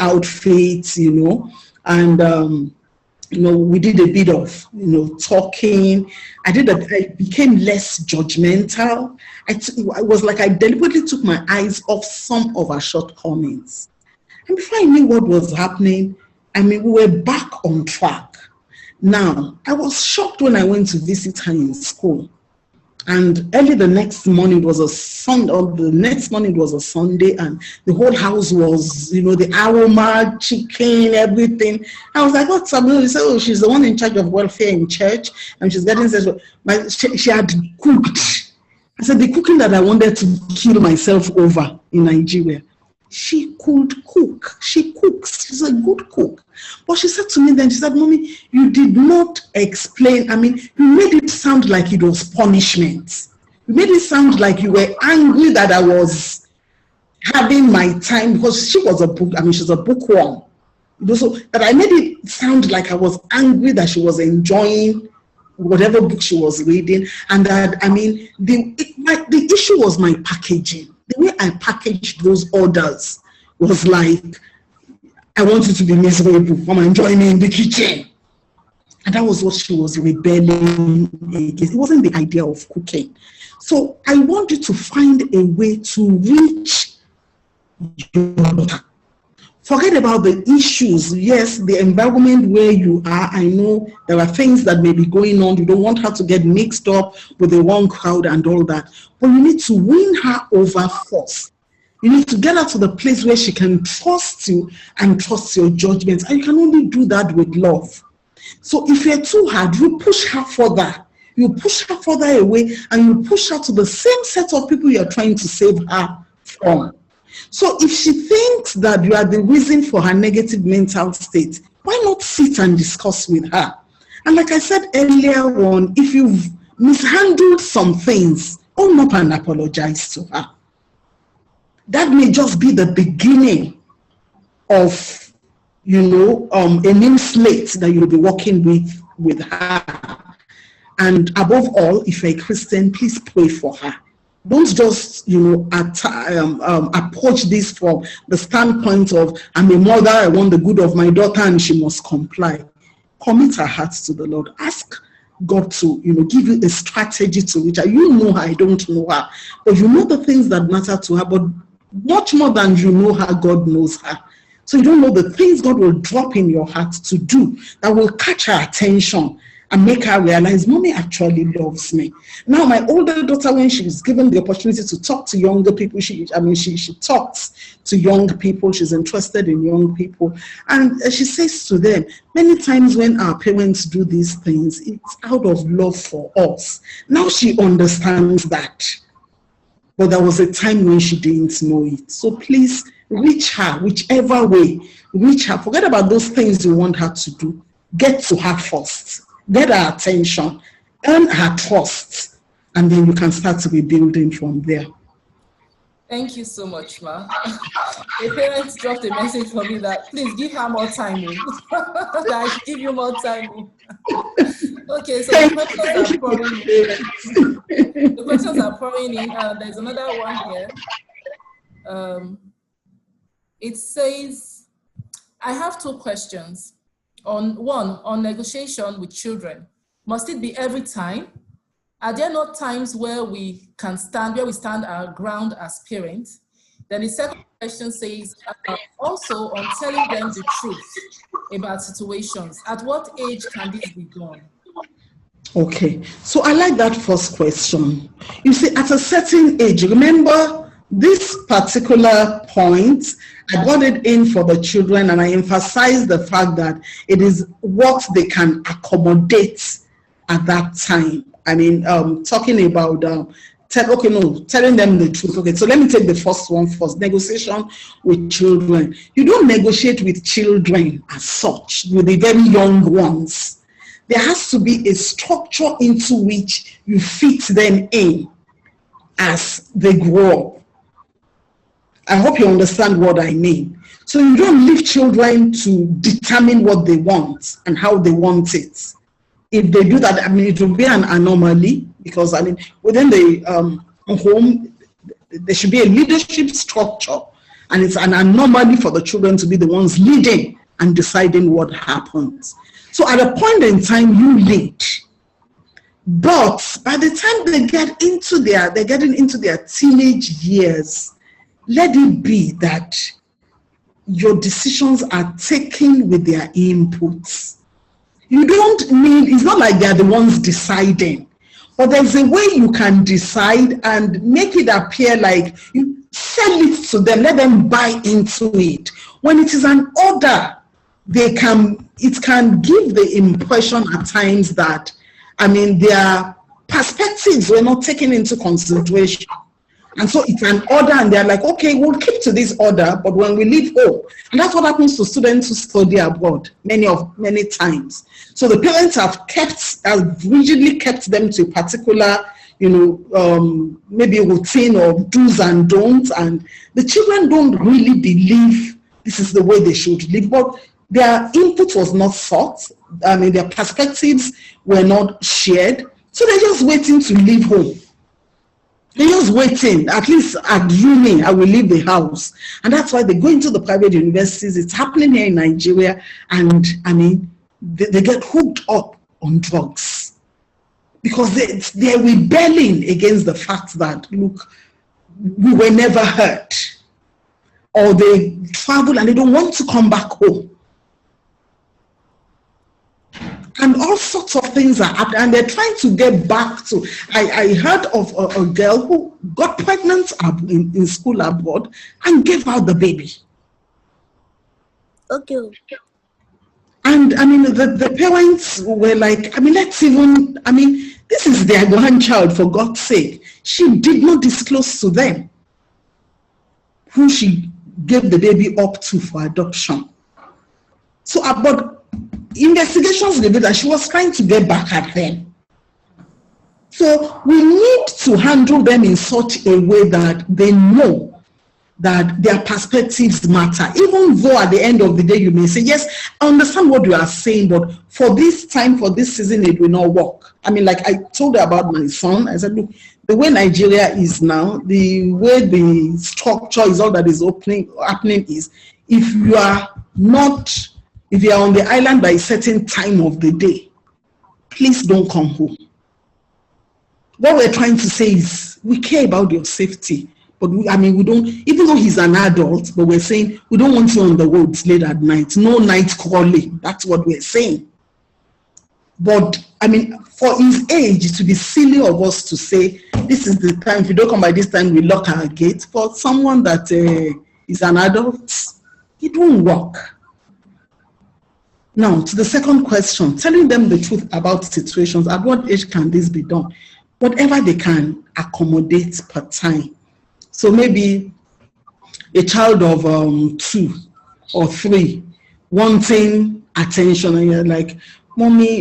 outfits, you know, and, you know, we did a bit of, you know, talking. I became less judgmental. It was like I deliberately took my eyes off some of our shortcomings. And before I knew what was happening, I mean, we were back on track. Now, I was shocked when I went to visit her in school. And early the next morning, it was a Sunday, and the whole house was, you know, the aroma, chicken, everything. I was like, what's up? He said, oh, she's the one in charge of welfare in church, and she's getting she had cooked. I said, the cooking that I wanted to kill myself over in Nigeria. She could cook. She cooks. She's a good cook. But she said to me then, she said, Mommy, you did not explain. I mean, you made it sound like it was punishment. You made it sound like you were angry that I was having my time, because she was she's a bookworm. So that I made it sound like I was angry that she was enjoying whatever book she was reading. And that, I mean, the issue was my packaging. The way I packaged those orders was like, I want you to be miserable. Come and join me in the kitchen. And that was what she was rebelling against. It wasn't the idea of cooking. So I want you to find a way to reach your daughter. Forget about the issues. Yes, the environment where you are, I know there are things that may be going on. You don't want her to get mixed up with the wrong crowd and all that. But you need to win her over first. You need to get her to the place where she can trust you and trust your judgments. And you can only do that with love. So if you're too hard, you push her further. You push her further away, and you push her to the same set of people you're trying to save her from. So if she thinks that you are the reason for her negative mental state, why not sit and discuss with her? And like I said earlier on, if you've mishandled some things, own up and apologize to her. That may just be the beginning of, you know, a new slate that you'll be working with her. And above all, if you're a Christian, please pray for her. Don't just, you know, approach this from the standpoint of, I'm a mother, I want the good of my daughter and she must comply. Commit her heart to the Lord. Ask God to, you know, give you a strategy to reach her. You know her, I don't know her. But you know the things that matter to her, but much more than you know her, God knows her. So you don't know the things God will drop in your heart to do that will catch her attention and make her realize, Mommy actually loves me. Now, my older daughter, when she was given the opportunity to talk to younger people, she talks to young people. She's interested in young people. And she says to them, many times when our parents do these things, it's out of love for us. Now she understands that. But there was a time when she didn't know it. So please reach her, whichever way. Reach her. Forget about those things you want her to do. Get to her first. Get her attention, earn her trust, and then you can start rebuilding from there. Thank you so much, Ma. A parent dropped a message for me that please give her more time. That I should give you more time. Okay, so the questions are pouring in. There's another one here. It says, I have two questions. On negotiation with children. Must it be every time? Are there not times where we stand our ground as parents? Then the second question says, also on telling them the truth about situations. At what age can this be done? Okay, so I like that first question. You see, at a certain age, remember this particular point, I brought it in for the children and I emphasized the fact that it is what they can accommodate at that time. I mean, talking about, telling them the truth. Okay, so let me take the first one first, negotiation with children. You don't negotiate with children as such, with the very young ones. There has to be a structure into which you fit them in as they grow up. I hope you understand what I mean. So you don't leave children to determine what they want and how they want it. If they do that, I mean, it will be an anomaly because, I mean, within the home, there should be a leadership structure, and it's an anomaly for the children to be the ones leading and deciding what happens. So at a point in time, you lead. But by the time they're getting into their teenage years, let it be that your decisions are taken with their inputs. You don't mean, it's not like they're the ones deciding, but there's a way you can decide and make it appear like you sell it to them, let them buy into it. When it is an order, it can give the impression at times that, I mean, their perspectives were not taken into consideration. And so it's an order and they're like, okay, we'll keep to this order, but when we leave home, and that's what happens to students who study abroad many times. So the parents have rigidly kept them to a particular, maybe routine or do's and don'ts, and the children don't really believe this is the way they should live, but their input was not sought. I mean, their perspectives were not shared. So they're just waiting to leave home. They're just waiting, at least at uni, I will leave the house. And that's why they go into the private universities. It's happening here in Nigeria. And I mean, they get hooked up on drugs because they're rebelling against the fact that, look, we were never hurt. Or they travel and they don't want to come back home. And all sorts of things are happening, and they're trying to get back to. I heard of a girl who got pregnant in school abroad and gave out the baby. Okay. And I mean, the parents were like, I mean, this is their grandchild, for God's sake. She did not disclose to them who she gave the baby up to for adoption. So, but investigations revealed that she was trying to get back at them. So we need to handle them in such a way that they know that their perspectives matter. Even though at the end of the day you may say, yes, I understand what you are saying, but for this time, for this season, it will not work. I mean, like I told her about my son, I said, look, the way Nigeria is now, the way the structure is, all that is happening is, if you are on the island by a certain time of the day, please don't come home. What we're trying to say is, we care about your safety, but we don't, even though he's an adult, but we're saying, we don't want you on the roads late at night, no night crawling. That's what we're saying. But, I mean, for his age, it would be silly of us to say, this is the time, if you don't come by this time, we lock our gate. For someone that is an adult, it won't work. Now, to the second question, telling them the truth about situations, at what age can this be done? Whatever they can accommodate per time. So maybe a child of 2 or 3 wanting attention, and you're like, mommy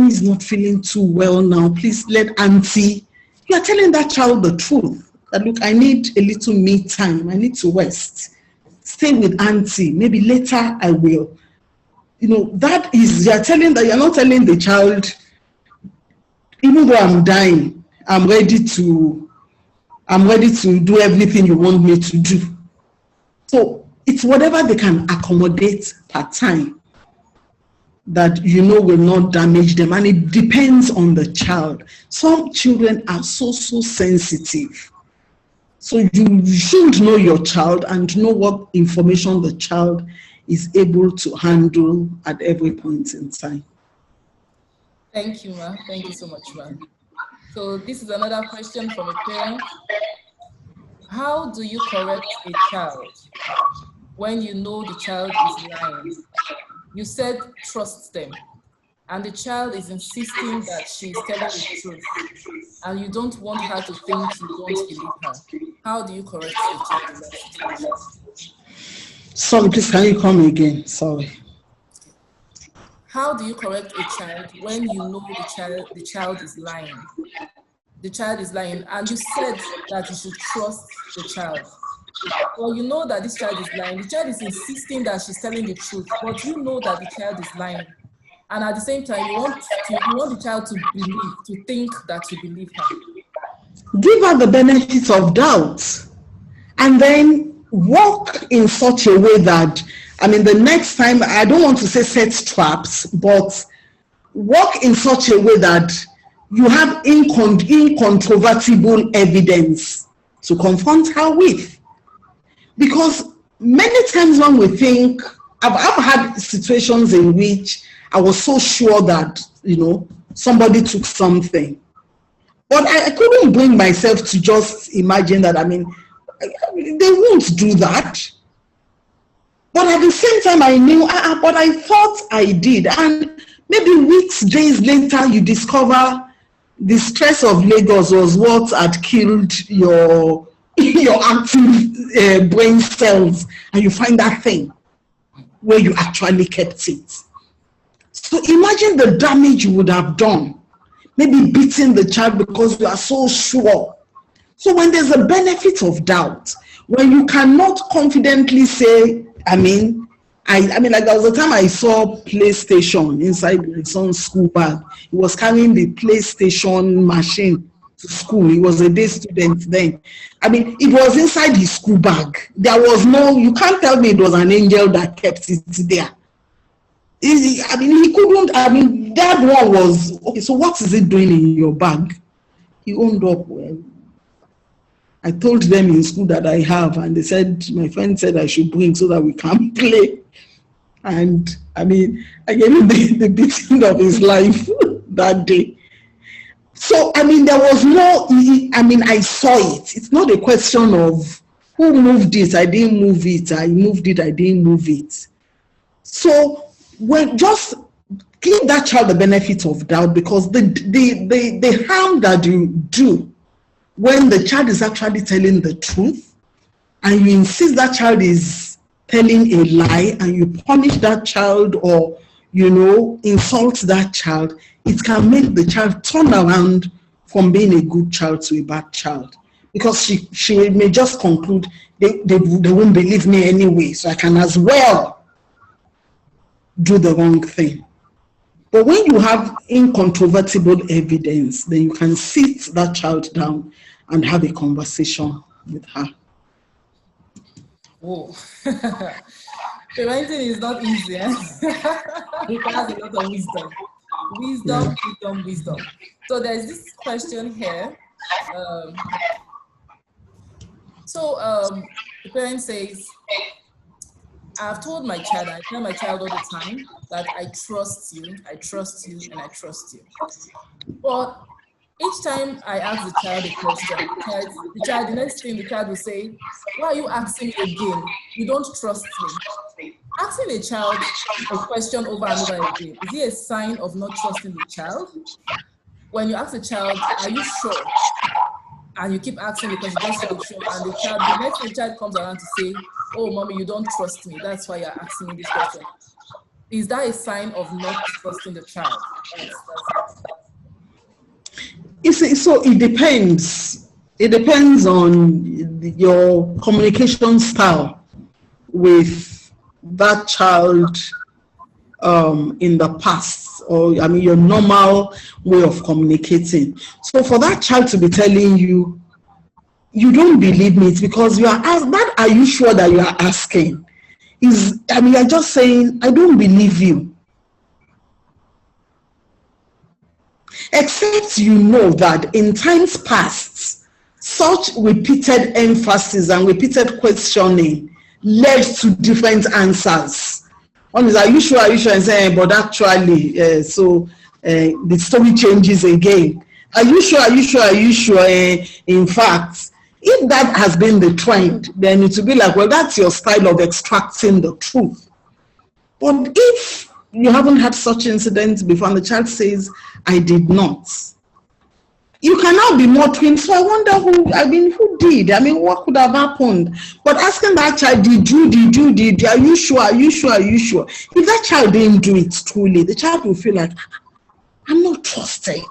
is not feeling too well now, please let auntie. You are telling that child the truth. that, look, I need a little me time. I need to rest. Stay with auntie. Maybe later I will. You know, that is, you're not telling the child, even though I'm dying, I'm ready to do everything you want me to do. So it's whatever they can accommodate per time that will not damage them. And it depends on the child. Some children are so sensitive. So you should know your child and know what information the child is able to handle at every point in time. Thank you, ma. Thank you so much, ma. So this is another question from a parent. How do you correct a child when you know the child is lying? You said trust them, and the child is insisting that she's telling the truth, and you don't want her to think you don't believe her. How do you correct the child in that situation? Sorry, please, can you come again? Sorry. How do you correct a child when you know the child is lying? The child is lying, and you said that you should trust the child. Well, you know that this child is lying. The child is insisting that she's telling the truth, but you know that the child is lying. And at the same time, you want the child to believe, to think that you believe her. Give her the benefit of doubt, and then walk in such a way that, the next time, I don't want to say set traps, but walk in such a way that you have incontrovertible evidence to confront her with. Because many times when we think, I've had situations in which I was so sure that, somebody took something. But I couldn't bring myself to just imagine that, they won't do that. But at the same time, I knew, but I thought I did. And maybe weeks, days later, you discover the stress of Lagos was what had killed your active brain cells, and you find that thing where you actually kept it. So imagine the damage you would have done, maybe beating the child because you are so sure. So when there's a benefit of doubt, when you cannot confidently say, like there was a time I saw PlayStation inside my son's school bag. He was carrying the PlayStation machine to school. He was a day student then. It was inside his school bag. There was you can't tell me it was an angel that kept it there. He couldn't, that one was, okay, so what is it doing in your bag? He owned up, well, I told them in school that I have, and they said, my friend said I should bring so that we can play. And I gave him the beating of his life that day. So, there was I saw it. It's not a question of who moved it, I didn't move it, I moved it, I didn't move it. So, just give that child the benefit of doubt, because the harm that you do when the child is actually telling the truth, and you insist that child is telling a lie, and you punish that child or, insult that child, it can make the child turn around from being a good child to a bad child. Because she may just conclude, they won't believe me anyway, so I can as well do the wrong thing. But when you have incontrovertible evidence, then you can sit that child down and have a conversation with her. Whoa. Parenting is not easy. It requires a lot of wisdom. Wisdom. So there's this question here. The parent says, I've told my child, I tell my child all the time that I trust you, and I trust you. But each time I ask the child a question, the next thing the child will say, why are you asking me again? You don't trust me. Asking a child a question over and over again, is it a sign of not trusting the child? When you ask the child, are you sure? And you keep asking because you just feel sure, and the next thing the child comes around to say, oh, mommy, you don't trust me. That's why you're asking me this question. Is that a sign of not trusting the child? You see, so it depends. It depends on your communication style with that child in the past, or I mean your normal way of communicating. So for that child to be telling you, you don't believe me, it's because you are asked that. Are you sure that you are asking? I mean, you're just saying, I don't believe you. Except you know that in times past, such repeated emphasis and repeated questioning led to different answers. One is, are you sure? Are you sure? And saying, but actually, the story changes again. Are you sure? Are you sure? Are you sure? In fact, if that has been the trend, then it will be like, well, that's your style of extracting the truth. But if you haven't had such incidents before and the child says, I did not, you cannot be muttering, so I wonder who did? I mean, what could have happened? But asking that child, did you, are you sure, are you sure, are you sure? If that child didn't do it truly, the child will feel like, I'm not trusted.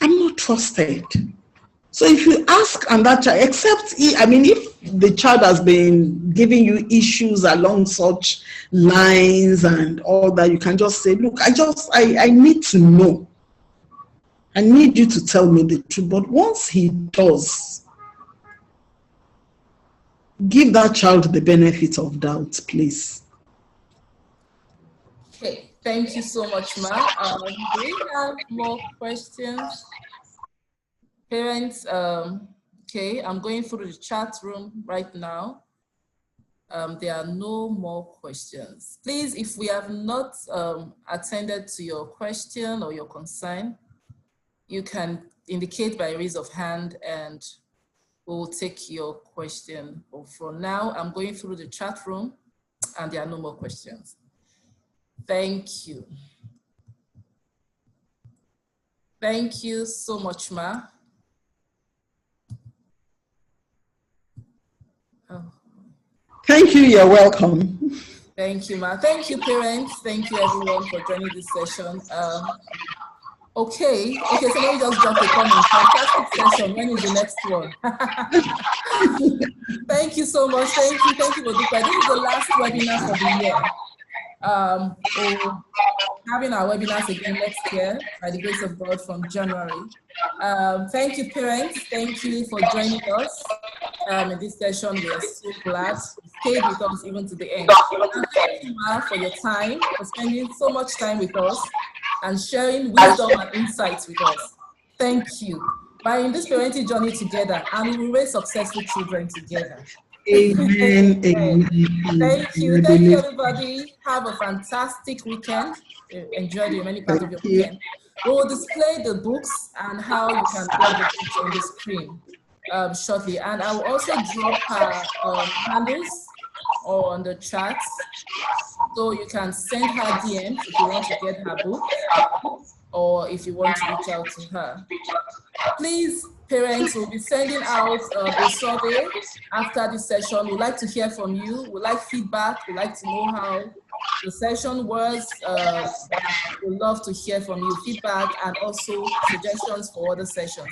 I'm not trusted. So if you ask and that child, if the child has been giving you issues along such lines and all that, you can just say, look, I need to know. I need you to tell me the truth. But once he does, give that child the benefit of doubt, please. Okay, thank you so much, Ma. Do we have more questions? Parents, okay, I'm going through the chat room right now. There are no more questions. Please, if we have not attended to your question or your concern, you can indicate by raise of hand and we'll take your question. But for now, I'm going through the chat room and there are no more questions. Thank you. Thank you so much, Ma. Oh. Thank you, you're welcome. Thank you, Ma. Thank you, parents. Thank you, everyone, for joining this session. Okay, so let me just drop a comment. Fantastic session. When is the next one? Thank you so much. Thank you, Bodupa. This is the last webinar for the year. We're having our webinars again next year by the grace of God from January. Thank you, parents. Thank you for joining us in this session. We are so glad you stayed with us even to the end. And thank you, Ma, for your time, for spending so much time with us and sharing wisdom and insights with us. Thank you. By in this parenting journey together, and we will raise successful children together. Amen. Amen. Thank you. Thank you, everybody. Have a fantastic weekend. Enjoy the remaining part of your weekend. We will display the books and how you can play the books on the screen shortly. And I will also drop her handles on the chat, so you can send her DMs if you want to get her book or if you want to reach out to her. Please, parents, will be sending out a survey after this session. We'd like to hear from you. We'd like feedback. We'd like to know how the session was. We'd love to hear from you, feedback and also suggestions for other sessions.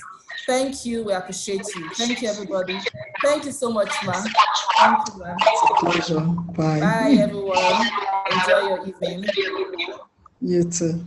Thank you. We appreciate you. Thank you, everybody. Thank you so much, Ma. Thank you, Ma. Pleasure. Bye. Bye, everyone. Enjoy your evening. You too.